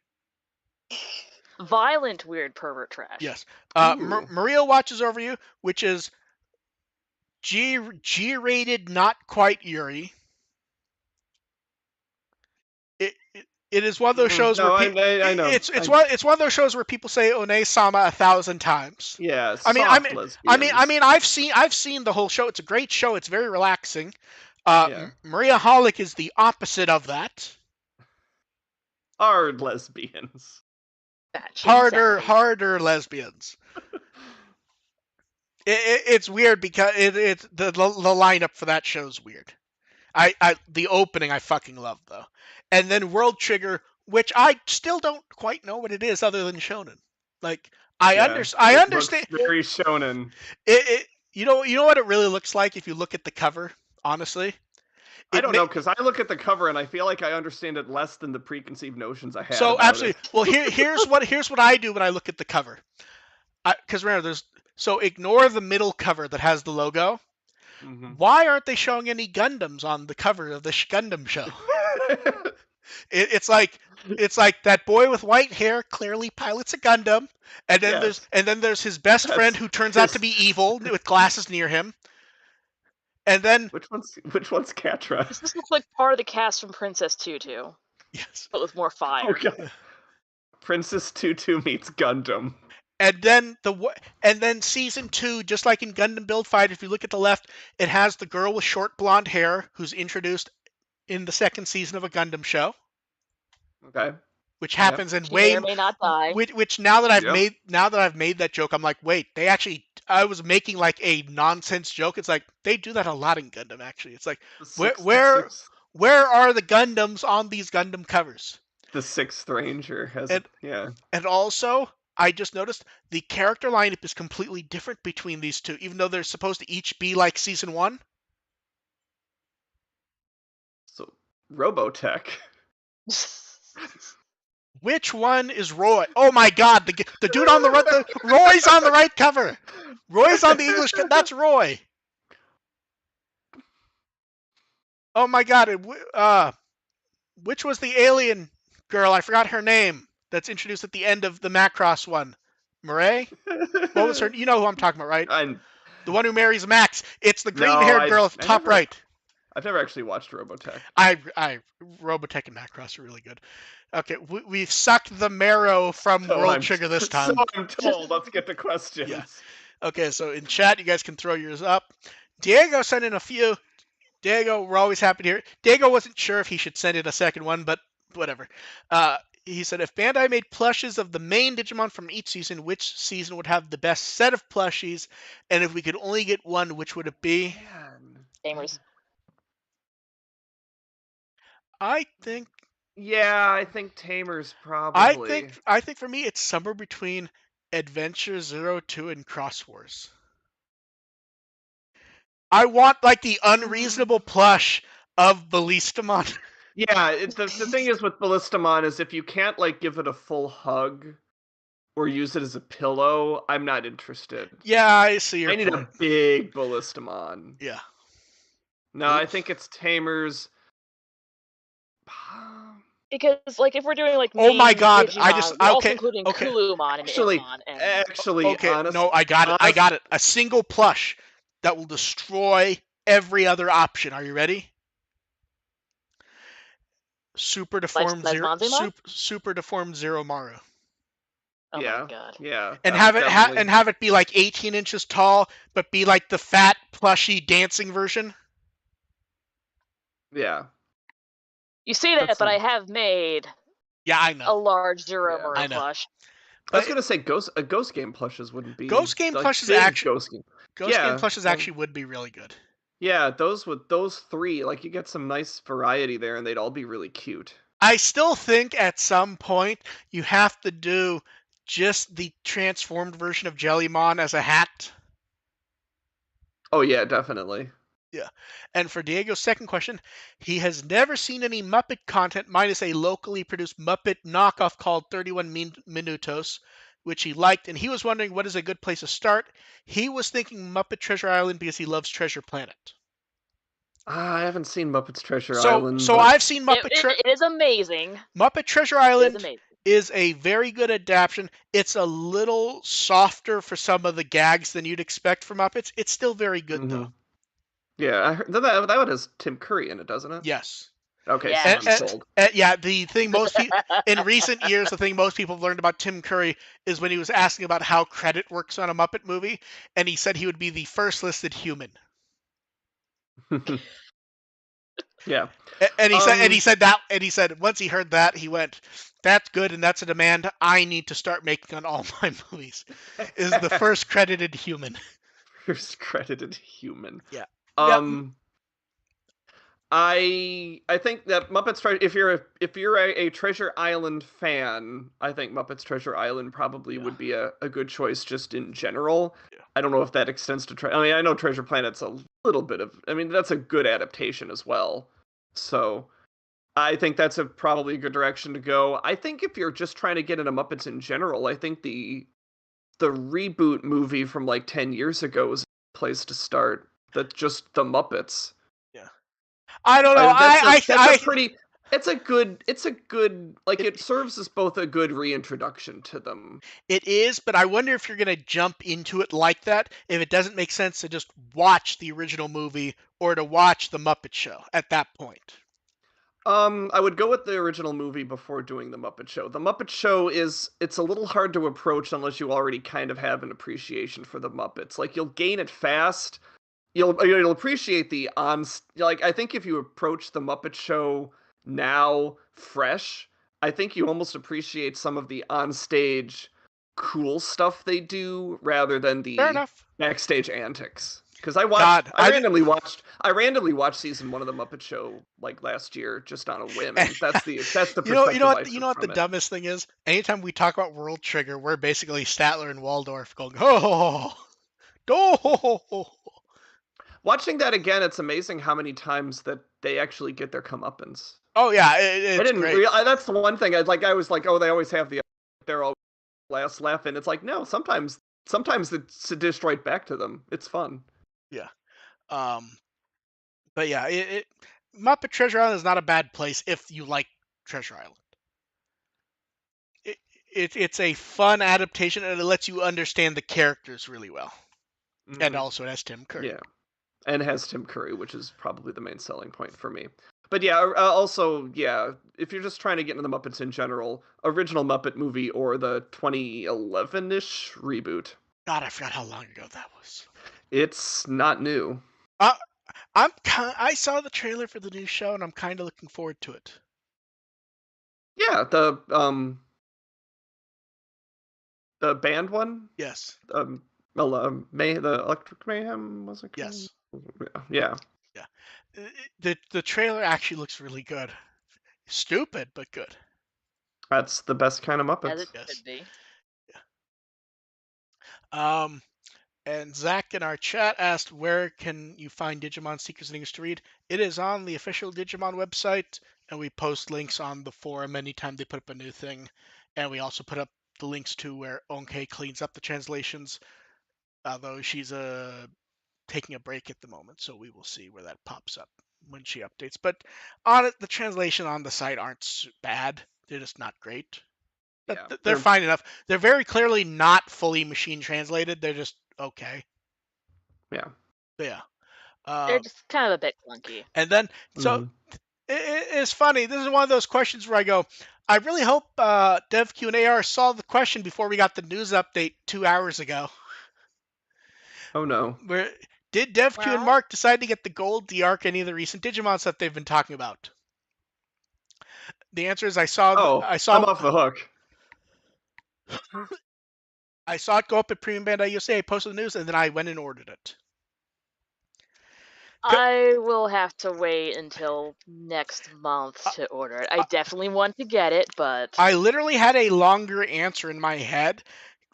Violent, weird pervert trash. Yes. Ooh. Maria Watches Over You, which is G-rated, not quite Yuri. It is one of those shows where No, I know. it's one of those shows where people say One-sama 1,000 times. Yeah, I mean, soft lesbians. I've seen the whole show. It's a great show. It's very relaxing. Yeah. Maria Holic is the opposite of that. Hard lesbians. Harder lesbians. It's weird because it's the lineup for that show's weird. The opening I fucking love though, and then World Trigger, which I still don't quite know what it is other than shonen. Like I understand. Looks very shonen. You know what it really looks like if you look at the cover. Honestly, I don't know, because I look at the cover and I feel like I understand it less than the preconceived notions I had. So about absolutely. It. Well, here's what I do when I look at the cover. Because remember, ignore the middle cover that has the logo. Mm-hmm. Why aren't they showing any Gundams on the cover of the Gundam show? It's like that boy with white hair clearly pilots a Gundam, and then there's his best friend who turns out to be evil with glasses near him. And then which one's Catra? This looks like part of the cast from Princess Tutu. Yes, but with more fire. Oh god. Princess Tutu meets Gundam. And then season 2, just like in Gundam Build Fight, if you look at the left, it has the girl with short blonde hair who's introduced in the second season of a Gundam show. Okay. Which happens in she may or may not die. Which now that I've made that joke, I'm like, wait, I was making like a nonsense joke. It's like they do that a lot in Gundam. Actually, it's like where are the Gundams on these Gundam covers? The Sixth Ranger has And also, I just noticed the character lineup is completely different between these two, even though they're supposed to each be like season 1. So, Robotech. Which one is Roy? Oh my god, the dude on the right, Roy's on the right cover. Roy's on the English cover. That's Roy. Oh my god, which was the alien girl? I forgot her name. That's introduced at the end of the Macross one. Murray? What was her? You know who I'm talking about, right? The one who marries Max. It's the green-haired girl at the top right. I've never actually watched Robotech. Robotech and Macross are really good. Okay, we've sucked the marrow from World Trigger this time. So I'm told. Let's get to questions. Yeah. Okay, so in chat, you guys can throw yours up. Diego sent in a few. Diego, we're always happy to hear it. Diego wasn't sure if he should send in a second one, but whatever. He said, if Bandai made plushes of the main Digimon from each season, which season would have the best set of plushies? And if we could only get one, which would it be? Gamers. I think Tamers probably. I think for me it's somewhere between Adventure 02 and Cross Wars. I want like the unreasonable plush of Ballistamon. Yeah, the thing is with Ballistamon is if you can't like give it a full hug or use it as a pillow, I'm not interested. Yeah, I see your point. I need a big Ballistamon. Yeah. No, I think it's Tamers. Because like if we're doing like oh my god, Digimon, also including Kulumon and Ilmon and honestly, no, I got it. A single plush that will destroy every other option. Are you ready? Super deformed Zero Maru. Oh my god. Yeah. And have it be like 18 inches tall, but be like the fat, plushy dancing version. Yeah. You say that, but I have made. Yeah, I know. A large Zero Maru plush. I was gonna say a Ghost Game plushes wouldn't be. Ghost Game plushes actually would be really good. Yeah, those 3, like you get some nice variety there, and they'd all be really cute. I still think at some point you have to do just the transformed version of Jellymon as a hat. Oh yeah, definitely. Yeah. And for Diego's second question, he has never seen any Muppet content minus a locally produced Muppet knockoff called 31 Minutos, which he liked, and he was wondering what is a good place to start. He was thinking Muppet Treasure Island because he loves Treasure Planet. I haven't seen Muppet's Treasure Island. So I've seen Muppet It is amazing. Muppet Treasure Island is a very good adaptation. It's a little softer for some of the gags than you'd expect from Muppets. It's still very good though. Yeah, I heard, that one has Tim Curry in it, doesn't it? Yes. Okay, so Yeah. I'm sold. Yeah, the thing most people in recent years, the thing most people have learned about Tim Curry is when he was asking about how credit works on a Muppet movie, and he said he would be the first listed human. Yeah. And he said once he heard that, he went, "That's good, and that's a demand I need to start making on all my movies." Is the first credited human. First credited human. Yeah. Yep. I think that Muppets if you're a Treasure Island fan, I think Muppets Treasure Island probably would be a good choice just in general. Yeah. I don't know if that extends to I mean, I know Treasure Planet's a little bit of I mean, that's a good adaptation as well. So, I think that's probably a good direction to go. I think if you're just trying to get into Muppets in general, I think the reboot movie from like 10 years ago is a place to start. Just the Muppets. Yeah. I don't know. That's a pretty it's a good like it serves as both a good reintroduction to them. It is, but I wonder if you're going to jump into it like that, if it doesn't make sense to just watch the original movie or to watch the Muppet Show at that point. I would go with the original movie before doing the Muppet Show. The Muppet Show it's a little hard to approach unless you already kind of have an appreciation for the Muppets. Like you'll gain it fast. You'll appreciate the like I think if you approach the Muppet Show now fresh, I think you almost appreciate some of the onstage cool stuff they do rather than Fair the enough. backstage antics. Because I randomly watched season 1 of the Muppet Show like last year just on a whim, and that's the perspective you know I what took you know what the from it. dumbest thing is? Anytime we talk about World Trigger, we're basically Statler and Waldorf going, oh, oh. Watching that again, it's amazing how many times that they actually get their comeuppance. Oh yeah, it's I didn't great. realize that's the one thing. I was like, oh, they always have they're all last laugh, and it's like no, sometimes it's dished right back to them. It's fun. Yeah. But yeah, Muppet Treasure Island is not a bad place if you like Treasure Island. It's a fun adaptation, and it lets you understand the characters really well. Mm-hmm. And also it has Tim Curry. Yeah, and it has Tim Curry, which is probably the main selling point for me. But yeah, also, yeah, if you're just trying to get into the Muppets in general, original Muppet movie or the 2011-ish reboot. God, I forgot how long ago that was. It's not new. I saw the trailer for the new show, and I'm kind of looking forward to it. Yeah, the band one. Yes. The Electric Mayhem was it? Yes. Yeah. Yeah. The trailer actually looks really good. Stupid, but good. That's the best kind of Muppets. As it could be. Yeah. And Zach in our chat asked, where can you find Digimon Seekers and English to Read? It is on the official Digimon website, and we post links on the forum anytime they put up a new thing. And we also put up the links to where Onke cleans up the translations, although she's taking a break at the moment, so we will see where that pops up when she updates. But on it, the translation on the site aren't bad. They're just not great. But yeah, they're fine enough. They're very clearly not fully machine translated. They're just okay. Yeah. Yeah. They're just kind of a bit clunky. And then, so it's funny. This is one of those questions where I go, I really hope DevQ and AR saw the question before we got the news update 2 hours ago. Oh no. Did DevQ and Mark decide to get the gold D-Arc any of the recent Digimon stuff they've been talking about? The answer is I saw. I'm off the hook. I saw it go up at Premium Bandai USA. I posted the news, and then I went and ordered it. I will have to wait until next month to order it. I definitely want to get it, but I literally had a longer answer in my head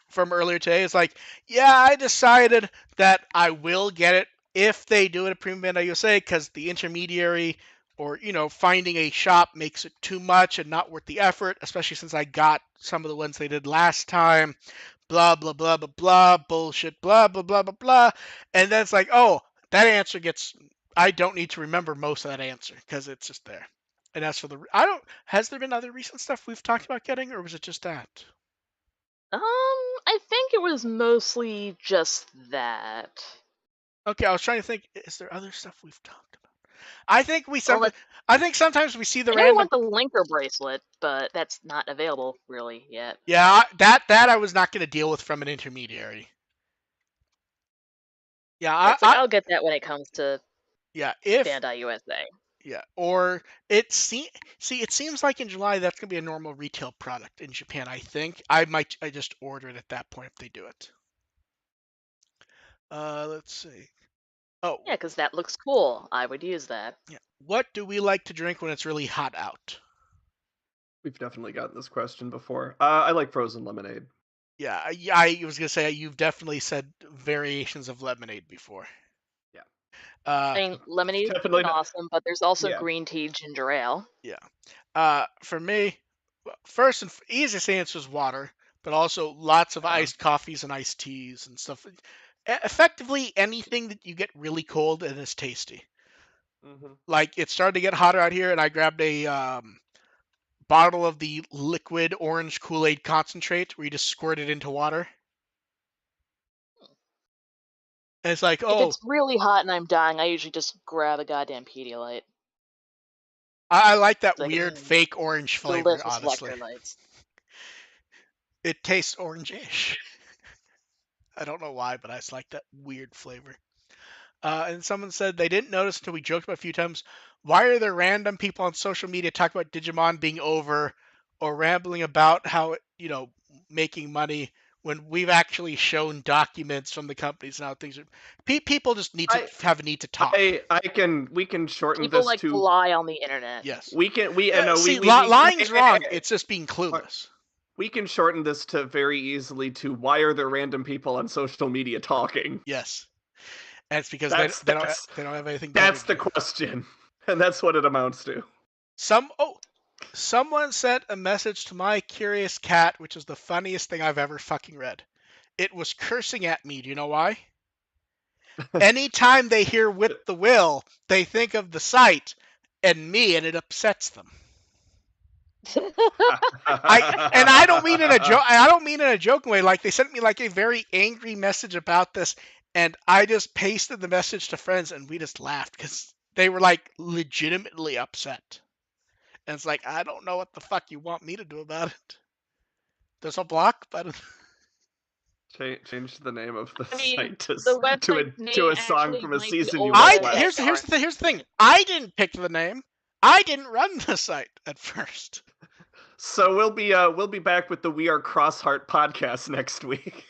from earlier today. It's like, yeah, I decided that I will get it if they do it at Premium Bandai USA, because the intermediary or, finding a shop makes it too much and not worth the effort, especially since I got some of the ones they did last time. Blah, blah, blah, blah, blah, bullshit, blah, blah, blah, blah, blah. And then it's like, oh, that answer I don't need to remember most of that answer because it's just there. And as for I don't. Has there been other recent stuff we've talked about getting, or was it just that? I think it was mostly just that. Okay, I was trying to think. Is there other stuff we've talked about? I think Well, I think sometimes we see the I know we random. want the linker bracelet, but that's not available really yet. Yeah, that I was not going to deal with from an intermediary. Yeah, Yeah, it's like I'll get that when it comes to yeah, if Bandai USA. yeah, or it seems like in July that's gonna be a normal retail product in Japan. I think I just order it at that point if they do it. Let's see. Oh, Yeah, because that looks cool. I would use that. yeah. What do we like to drink when it's really hot out? We've definitely gotten this question before. I like frozen lemonade. Yeah, I was gonna say you've definitely said variations of lemonade before. Yeah. Uh, I mean, lemonade is Definitely not. awesome, but there's also Yeah. green tea ginger ale. yeah. For me, first and easiest answer is water, but also lots of Yeah. iced coffees and iced teas and stuff. Effectively anything that you get really cold and is tasty. Hmm. Like it started to get hotter out here, and I grabbed a bottle of the liquid orange Kool-Aid concentrate, where you just squirt it into water. And it's like, If oh, it's really hot and I'm dying, I usually just grab a goddamn Pedialyte. I like that It's like, weird fake orange flavor. delicious Honestly, electrolytes. it tastes orange-ish. I don't know why, but I just like that weird flavor. And someone said they didn't notice until we joked about it a few times. Why are there random people on social media talking about Digimon being over or rambling about how, making money when we've actually shown documents from the companies and how things are. People just need to I have a need to talk. we can shorten People this like to to lie on the internet. Yes. we no See, we can lying's wrong. It's just being clueless. we can shorten this to very easily to why are there random people on social media talking? Yes. And it's because they, That's they don't that's they don't have anything better that's to the do. question. And that's what it amounts to. Someone sent a message to my curious cat, which is the funniest thing I've ever fucking read. It was cursing at me. Do you know why? Anytime they hear "with the will," they think of the site and me, and it upsets them. I don't mean in a joke. I don't mean in a joking way. Like they sent me like a very angry message about this, and I just pasted the message to friends, and we just laughed because they were like legitimately upset. And it's like I don't know what the fuck you want me to do about it. There's a block button. Change the name of the I mean, site to the to website's to name a song actually from a might be season you over once I the watched. here's the thing. .org. I didn't pick the name. I didn't run the site at first. So we'll be back with the We Are Crossheart podcast next week.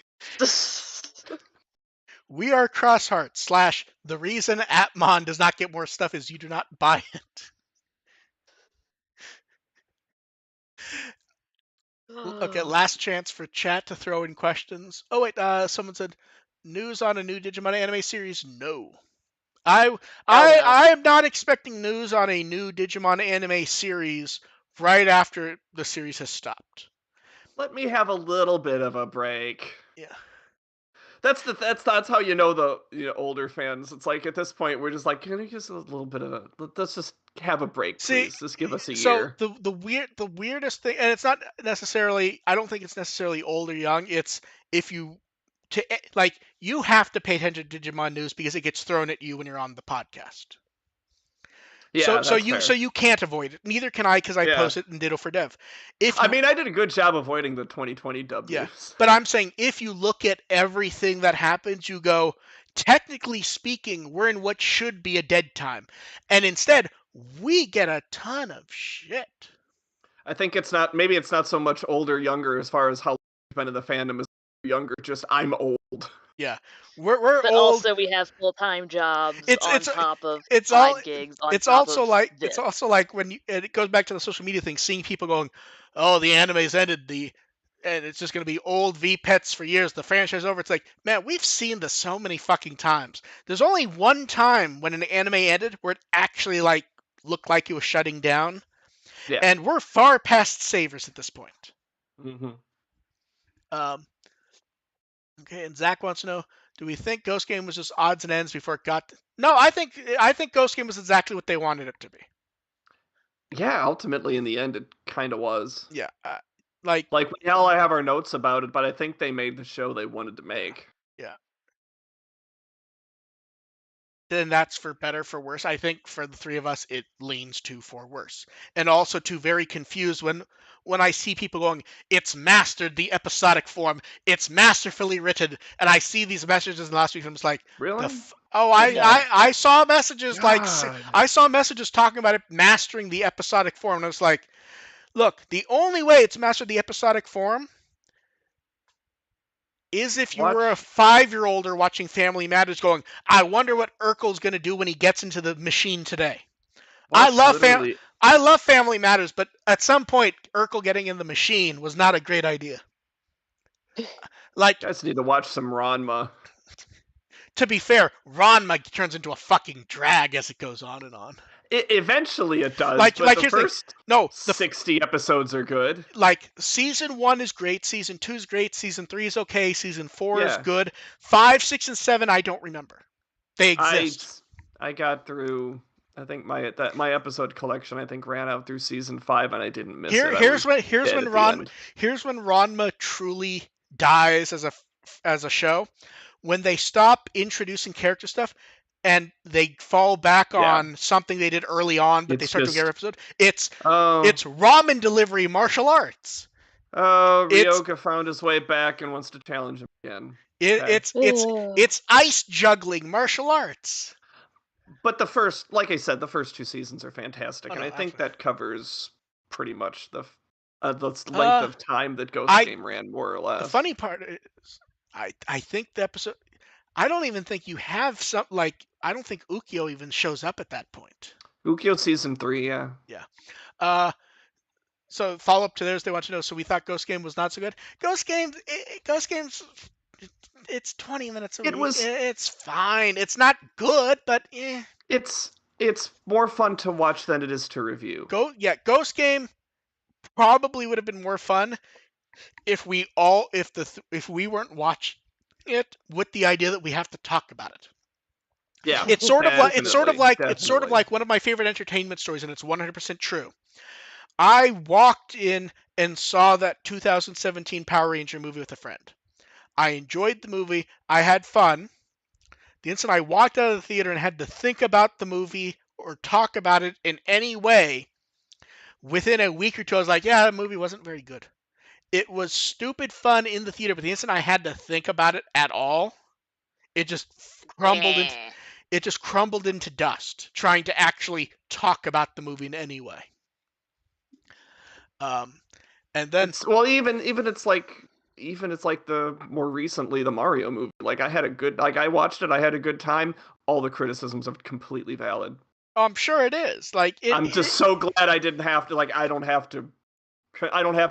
We are Crossheart / the reason Atmon does not get more stuff is you do not buy it. Okay, last chance for chat to throw in questions. Oh wait, someone said news on a new Digimon anime series. No, I Hell no. I am not expecting news on a new Digimon anime series right after the series has stopped. Let me have a little bit of a break. Yeah. That's how you know the older fans. It's like at this point we're just like, can we just a little bit of a let's just have a break, See, please. Just give us a so year. the weirdest thing, and it's not necessarily. I don't think it's necessarily old or young. It's if you like you have to pay attention to Digimon news because it gets thrown at you when you're on the podcast. Yeah, that's So fair. you can't avoid it. Neither can I because I Yeah. post it in Ditto for Dev. If I you mean, I did a good job avoiding the 2020 Yeah, W's. but I'm saying if you look at everything that happens, you go, technically speaking, we're in what should be a dead time, and instead we get a ton of shit. I think maybe it's not so much older, younger as far as how long you've been in the fandom is younger. Just I'm old. Yeah, we're But old. also, we have full-time jobs It's on it's top of it's all. side gigs, on It's top also of like this. when and it goes back to the social media thing, seeing people going, "Oh, the anime's ended," and it's just gonna be old V-Pets for years. The franchise is over. It's like, man, we've seen this so many fucking times. There's only one time when an anime ended where it actually like looked like it was shutting down, Yeah. and we're far past savers at this point. Mm-hmm. Um, okay, and Zach wants to know: do we think Ghost Game was just odds and ends before it got? No, I think Ghost Game was exactly what they wanted it to be. Yeah, ultimately in the end it kind of was. Yeah, like Like, hell, I have our notes about it, but I think they made the show they wanted to make. yeah. Then that's for better for worse. I think for the three of us, it leans to for worse, and also to very confused when I see people going, "It's mastered the episodic form. It's masterfully written," and I see these messages in the last week. I'm just like, Really? oh, No. I saw messages like God. I saw messages talking about it mastering the episodic form, and I was like, look, the only way it's mastered the episodic form is if you were a Watch 5-year-older watching Family Matters going, I wonder what Urkel's going to do when he gets into the machine today. I watch love literally I love Family Matters, but at some point, Urkel getting in the machine was not a great idea. Like, you guys need to watch some Ranma. to be fair, Ranma turns into a fucking drag as it goes on and on. Eventually it does, Like, but the here's the thing. first No, 60 episodes are good. like season 1 is great, season 2 is great, season 3 is okay, season 4 is Yeah. good. 5, 6, and 7 I don't remember. They exist. I got through. I think my episode collection I think ran out through season 5 and I didn't miss it. Here's when Ranma truly dies as a show, when they stop introducing character stuff and they fall back Yeah. on something they did early on, but they It's start doing every just episode. It's oh ramen delivery martial arts. It's Ryoga found his way back and wants to challenge him again. it, Okay. it's ice juggling martial arts. But like I said, the first 2 seasons are fantastic, Oh, and no, I think absolutely. that covers pretty much the length of time that Ghost I Game ran, more or the less. funny part is, I think the episode. I don't even think you have some like. I don't think Ukyo even shows up at that point. Ukyo season 3, yeah. Yeah. Uh, so follow up to theirs, they want to know. So we thought Ghost Game was not so good. Ghost Game's it's 20 minutes a It week. was. It's fine. It's not good, but It's more fun to watch than it is to review. Ghost Game probably would have been more fun if we weren't watching it with the idea that we have to talk about it. Yeah, It's sort of definitely. like one of my favorite entertainment stories, and it's 100% true. I walked in and saw that 2017 Power Ranger movie with a friend. I enjoyed the movie. I had fun. The instant I walked out of the theater and had to think about the movie or talk about it in any way, within a week or two, I was like, yeah, the movie wasn't very good. It was stupid fun in the theater, but the instant I had to think about it at all, it just crumbled into dust trying to actually talk about the movie in any way. And then It's like the more recently the Mario movie. Like I watched it, I had a good time. All the criticisms are completely valid. I'm sure it is. I'm just so glad I didn't have to I don't have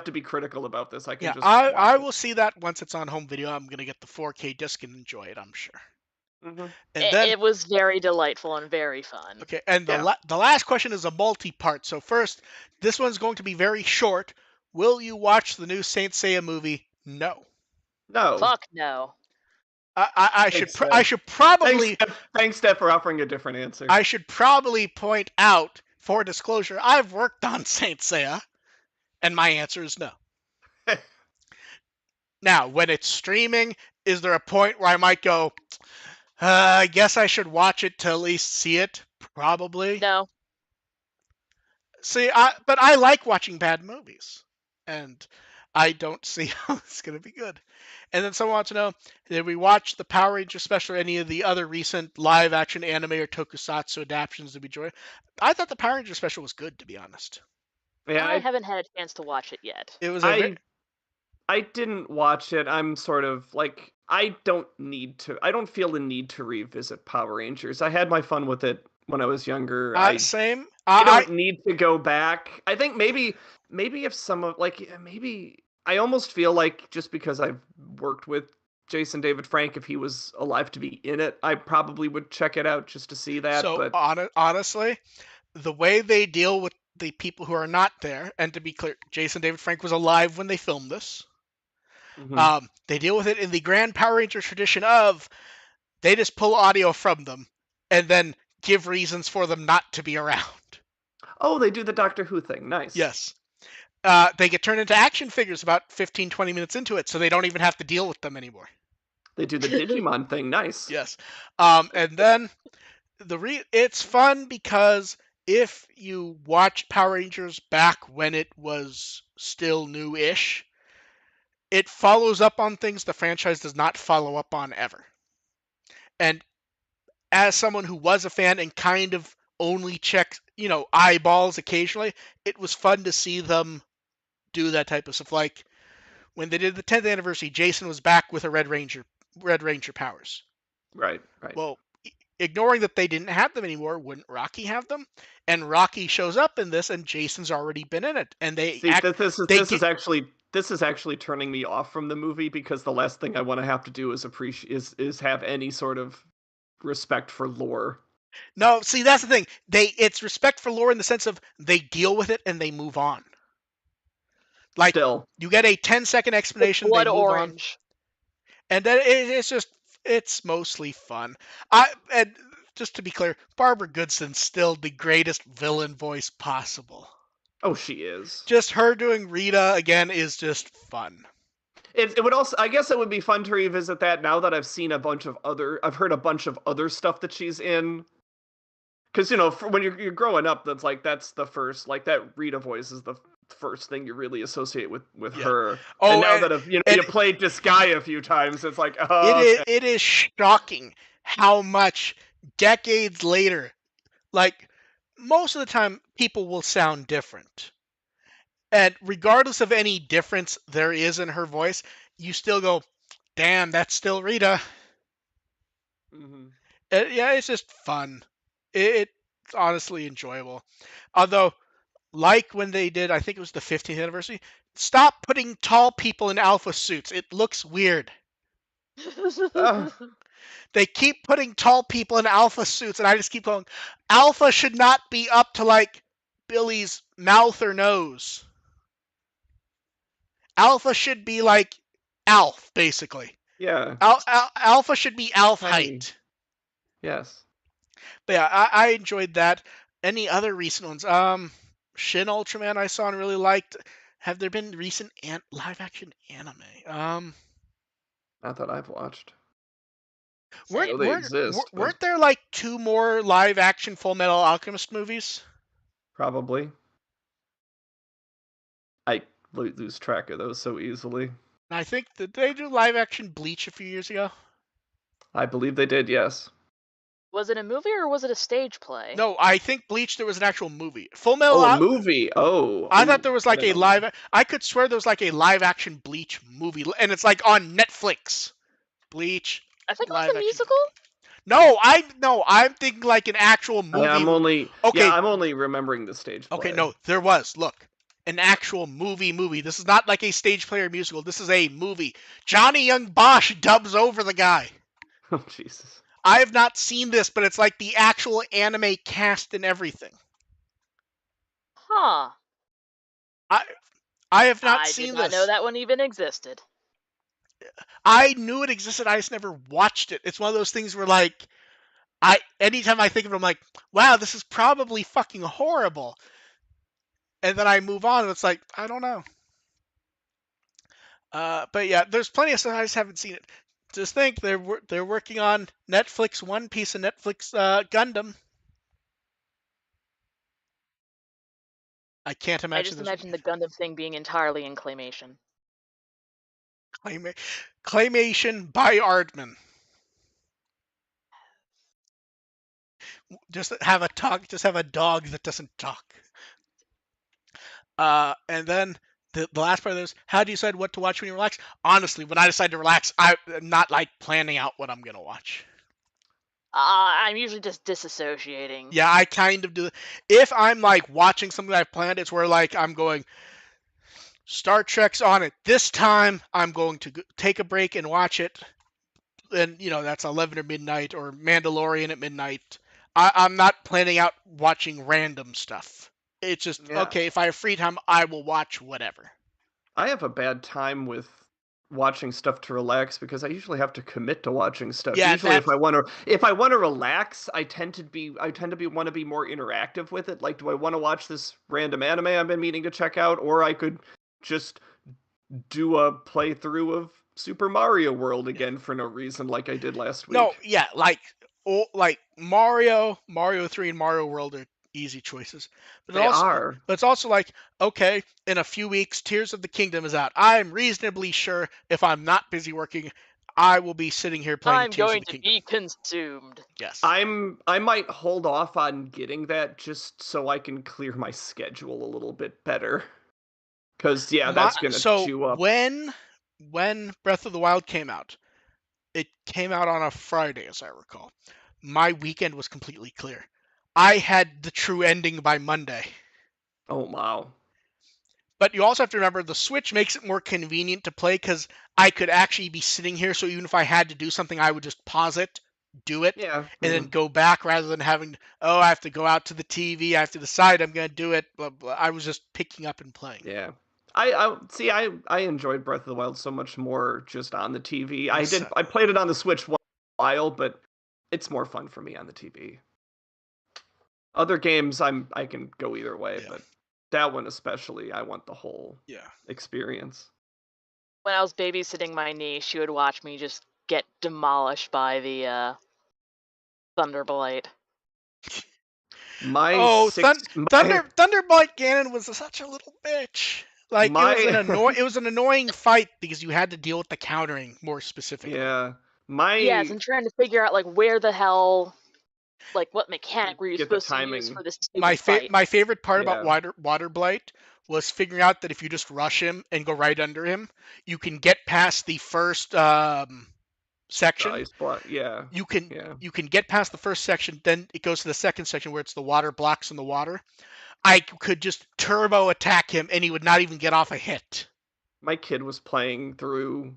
to be critical about this. I can just watch I it. will see that once it's on home video. I'm gonna get the 4K disc and enjoy it, I'm sure. Mm-hmm. And then It was very delightful and very fun. okay, and Yeah. the last question is a multi-part. So first, this one's going to be very short. Will you watch the new Saint Seiya movie? No. No. Fuck no. I Thanks, should probably Thanks, Steph, for offering a different answer. I should probably point out, for disclosure, I've worked on Saint Seiya, and my answer is no. Now, when it's streaming, is there a point where I might go, I guess I should watch it to at least see it? Probably. No. See, but I like watching bad movies, and I don't see how it's going to be good. And then someone wants to know, did we watch the Power Ranger special or any of the other recent live-action anime or tokusatsu adaptations that we enjoy? I thought the Power Ranger special was good, to be honest. Yeah, I haven't had a chance to watch it yet. It was I didn't watch it. I'm sort of like I don't feel the need to revisit Power Rangers. I had my fun with it when I was younger. same. I don't need to go back. I think maybe if some of maybe I almost feel like just because I've worked with Jason David Frank, if he was alive to be in it, I probably would check it out just to see that. So but honestly, the way they deal with the people who are not there, and to be clear, Jason David Frank was alive when they filmed this. mhm. They deal with it in the Grand Power Ranger tradition of they just pull audio from them and then give reasons for them not to be around. Oh, they do the Doctor Who thing. Nice. Yes. They get turned into action figures about 15, 20 minutes into it, so they don't even have to deal with them anymore. They do the Digimon thing. Nice. Yes. And then it's fun because if you watch Power Rangers back when it was still new-ish, it follows up on things the franchise does not follow up on ever. And as someone who was a fan and kind of only checked, eyeballs occasionally, it was fun to see them do that type of stuff. Like when they did the 10th anniversary, Jason was back with a Red Ranger powers. Right. Well, ignoring that they didn't have them anymore, wouldn't Rocky have them? And Rocky shows up in this, and Jason's already been in it. And this is actually turning me off from the movie, because the last thing I want to have to do is have any sort of respect for lore. No, see, that's the thing. It's respect for lore in the sense of they deal with it and they move on. Like, Still, you get a 10-second explanation, Blood they move orange. on. And then it's mostly fun. And just to be clear, Barbara Goodson's still the greatest villain voice possible. oh, she is. Just her doing Rita again is just fun. It would also, I guess, it would be fun to revisit that now that I've heard a bunch of other stuff that she's in. Because when you're growing up, that's the first, like, that Rita voice is the first thing you really associate with her. Oh, and now that you played Disgaea a few times, it's like, it is shocking how much decades later, like, most of the time people will sound different, and regardless of any difference there is in her voice, you still go, damn, that's still Rita. Mm-hmm. Yeah, it's just fun. It's honestly enjoyable. Although, like when they did, I think it was the 15th anniversary, stop putting tall people in alpha suits. It looks weird. They keep putting tall people in alpha suits, and I just keep going, alpha should not be up to, like, Billy's mouth or nose. Alpha should be like Alf, basically. Yeah. Alpha should be Alf Tiny. height. Yes. But yeah, I enjoyed that. Any other recent ones? Shin Ultraman I saw and really liked. Have there been recent live action anime? Not that I've watched. Weren't there like 2 more live action Full Metal Alchemist movies? Probably. I lose track of those so easily. I think, did they do live action Bleach a few years ago? I believe they did, yes. Was it a movie or was it a stage play? No, I think Bleach there was an actual movie. Full Metal. Oh, a movie. Oh. I thought there was like a live. I could swear there was like a live action Bleach movie, and it's like on Netflix. Bleach. I think it was a musical. No, I'm thinking like an actual movie. I'm only remembering the stage play. Okay, no, there was. Look, an actual movie. This is not like a stage play or musical. This is a movie. Johnny Young Bosch dubs over the guy. Oh, Jesus. I have not seen this, but it's like the actual anime cast and everything. Huh. I have not seen this. I did not know that one even existed. I knew it existed. I just never watched it. It's one of those things where, like, anytime I think of it, I'm like, wow, this is probably fucking horrible. And then I move on, and it's like, I don't know. But yeah, there's plenty of stuff. I just haven't seen it. Just think, they're working on Netflix One Piece and Netflix Gundam. I can't imagine. I just imagine the Gundam thing being entirely in claymation. Claymation by Aardman. Just have a dog that doesn't talk. And then the last part of this, how do you decide what to watch when you relax? Honestly, when I decide to relax, I'm not like planning out what I'm gonna watch. I'm usually just disassociating. Yeah, I kind of do. If I'm like watching something I've planned, it's where like I'm going, Star Trek's on it. This time I'm going to take a break and watch it. And that's 11 or midnight, or Mandalorian at midnight. I'm not planning out watching random stuff. It's just, okay, if I have free time, I will watch whatever. I have a bad time with watching stuff to relax because I usually have to commit to watching stuff. Yeah, Usually, that's if I want to relax, I tend to want to be more interactive with it. Like, do I want to watch this random anime I've been meaning to check out, or I could just do a playthrough of Super Mario World again for no reason, like I did last no, week. yeah, like Mario 3 and Mario World are easy choices. But They are. it's also like, okay, in a few weeks Tears of the Kingdom is out. I'm reasonably sure if I'm not busy working, I will be sitting here playing I'm Tears of going the to Kingdom. be consumed. Yes. I might hold off on getting that just so I can clear my schedule a little bit better. Cause yeah, that's gonna So chew up. when Breath of the Wild came out, it came out on a Friday, as I recall. My weekend was completely clear. I had the true ending by Monday. Oh wow. But you also have to remember the Switch makes it more convenient to play because I could actually be sitting here. So even if I had to do something, I would just pause it, do it, Yeah, and yeah, then go back rather than having, oh, I have to go out to the TV. I have to decide I'm going to do it. Blah, blah. I was just picking up and playing. yeah. I see. I enjoyed Breath of the Wild so much more just on the TV. Yes. I played it on the Switch one while, but it's more fun for me on the TV. Other games, I can go either way, Yeah. but that one especially, I want the whole Yeah. experience. When I was babysitting my niece, she would watch me just get demolished by the Thunderblight. My Oh, six, Thunderbolt Ganon was such a little bitch. Like my it was an annoying fight because you had to deal with the countering more specifically. yeah, Yes, my and trying to figure out like where the hell, like what mechanic were you get the supposed to use timing. for this stupid fight? My favorite part about Yeah, Water Blight was figuring out that if you just rush him and go right under him, you can get past the first the section. ice block. Yeah, You can yeah. get past the first section, then it goes to the second section where it's the water blocks in the water. I could just turbo attack him and he would not even get off a hit. My kid was playing through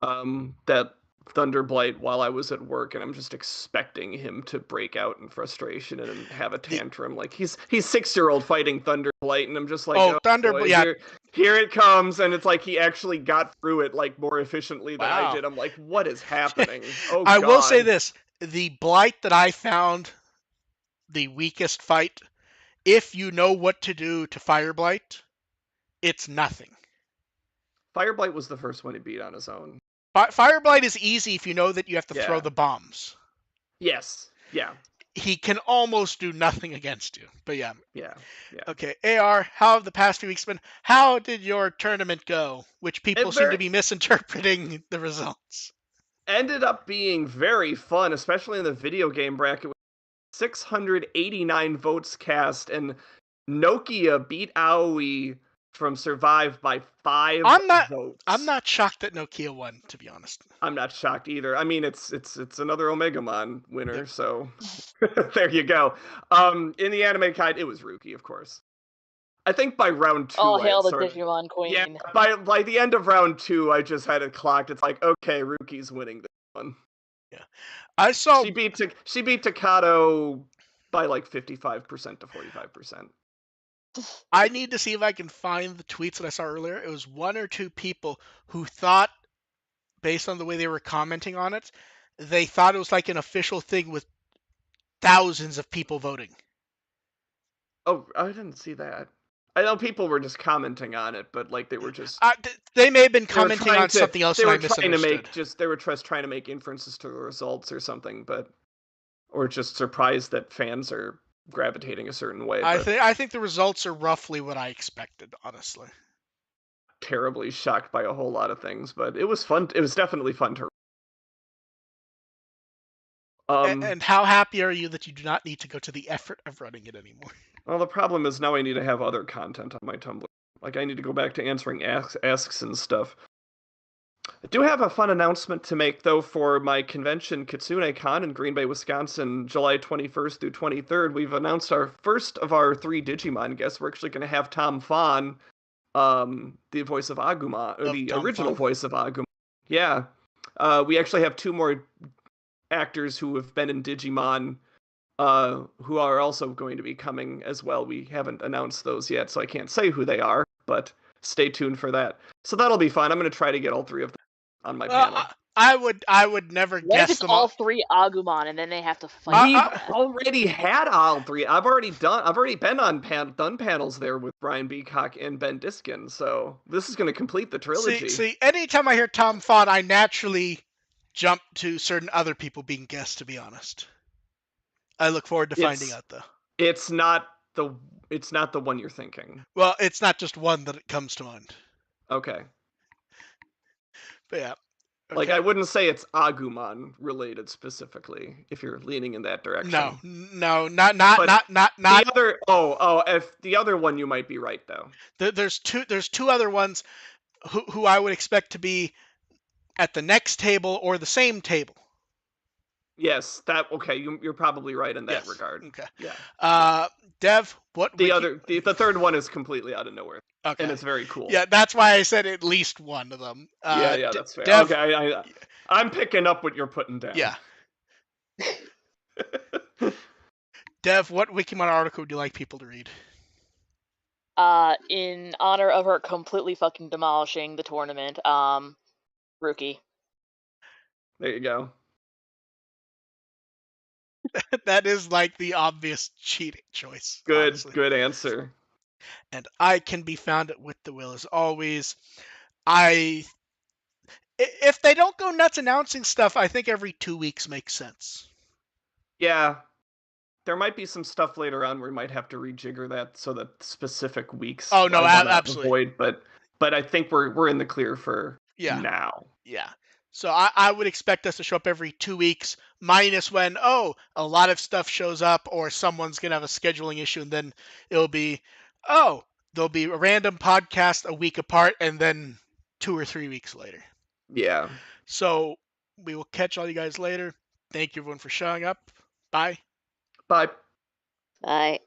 that Thunderblight while I was at work, and I'm just expecting him to break out in frustration and have a The tantrum. Like he's 6-year-old fighting Thunderblight, and I'm just like, oh oh boy, Thunderbolt, yeah, here it comes, and it's like he actually got through it like more efficiently than I wow. did. I'm like, what is happening? Oh I will say God. this: the blight that I found the weakest fight, if you know what to do to fire blight, it's nothing. Fireblight was the first one he beat on his own. Fire blight is easy if you know that you have to throw Yeah. the bombs. Yes. Yeah. He can almost do nothing against you. But yeah. Yeah. Yeah. Okay, AR, how have the past few weeks been? How did your tournament go? Which people It seem to very be misinterpreting the results. ended up being very fun, especially in the video game bracket. 689 votes cast, and Nokia beat Aoi from Survive by 5 I'm votes. not shocked that Nokia won, to be honest. I'm not shocked either. I mean, it's another Omegamon Yep. winner, so there you go. In the anime guide, it was Ruki, of course. I think by round All 2, I hail had the sort of Digimon yeah. Queen. By the end of round 2, I just had it clocked. It's like, okay, Ruki's winning this one. Yeah. I saw She beat Takato by like 55% to 45%. I need to see if I can find the tweets that I saw earlier. It was one or two people who thought, based on the way they were commenting on it, they thought it was like an official thing with thousands of people voting. Oh, I didn't see that. I know people were just commenting on it, but like they were just They may have been commenting on something else they and I were trying to misunderstood. make they were just trying to make inferences to the results or something, but or just surprised that fans are gravitating a certain way, but I think the results are roughly what I expected, honestly. terribly shocked by a whole lot of things, but it was fun. It was definitely fun to And how happy are you that you do not need to go to the effort of running it anymore? well, the problem is now I need to have other content on my Tumblr. Like I need to go back to answering asks and stuff. I do have a fun announcement to make, though, for my convention, KitsuneCon in Green Bay, Wisconsin, July 21st through 23rd. We've announced our first of our 3 Digimon guests. We're actually going to have Tom Fawn, the voice of Agumon, or Of the Tom original Fun? voice of Agumon. Yeah. We actually have 2 more actors who have been in Digimon who are also going to be coming as well. We haven't announced those yet, so I can't say who they are, but stay tuned for that. So that'll be fun. I'm going to try to get all 3 of them on my panel. I would never What if guess it's them all all. 3 Agumon and then they have to fight We've for that? already had all 3. I've already been on done panels there with Brian Beacock and Ben Diskin, so this is going to complete the trilogy. See, anytime I hear Tom Font, I naturally jump to certain other people being guests, to be honest. I look forward to finding out, though. It's not the one you're thinking. Well, it's not just one that it comes to mind. Okay. But yeah. Okay. Like, I wouldn't say it's Agumon related specifically, if you're leaning in that direction. No, not. The other, if the other one, you might be right though. There's two other ones who I would expect to be at the next table or the same table. Yes, okay. You're probably right in that regard. Okay. Yeah. Dev, what the third one is completely out of nowhere. Okay. And it's very cool. Yeah, that's why I said at least one of them. Yeah, that's fair. Dev, okay, I'm picking up what you're putting down. Yeah. Dev, what Wikimon article would you like people to read? In honor of her completely fucking demolishing the tournament, Rookie. There you go. That is like the obvious cheating choice. Good, honestly. Good answer. And I can be found at With the Will as always. If they don't go nuts announcing stuff, I think every 2 weeks makes sense. Yeah. There might be some stuff later on where we might have to rejigger that so that specific weeks. Oh no, absolutely. Avoid, but I think we're in the clear for now. Yeah. So I would expect us to show up every 2 weeks, minus when a lot of stuff shows up or someone's gonna have a scheduling issue, and then it'll be there'll be a random podcast a week apart, and then 2 or 3 weeks later. Yeah. So we will catch all you guys later. Thank you everyone for showing up. Bye. Bye. Bye.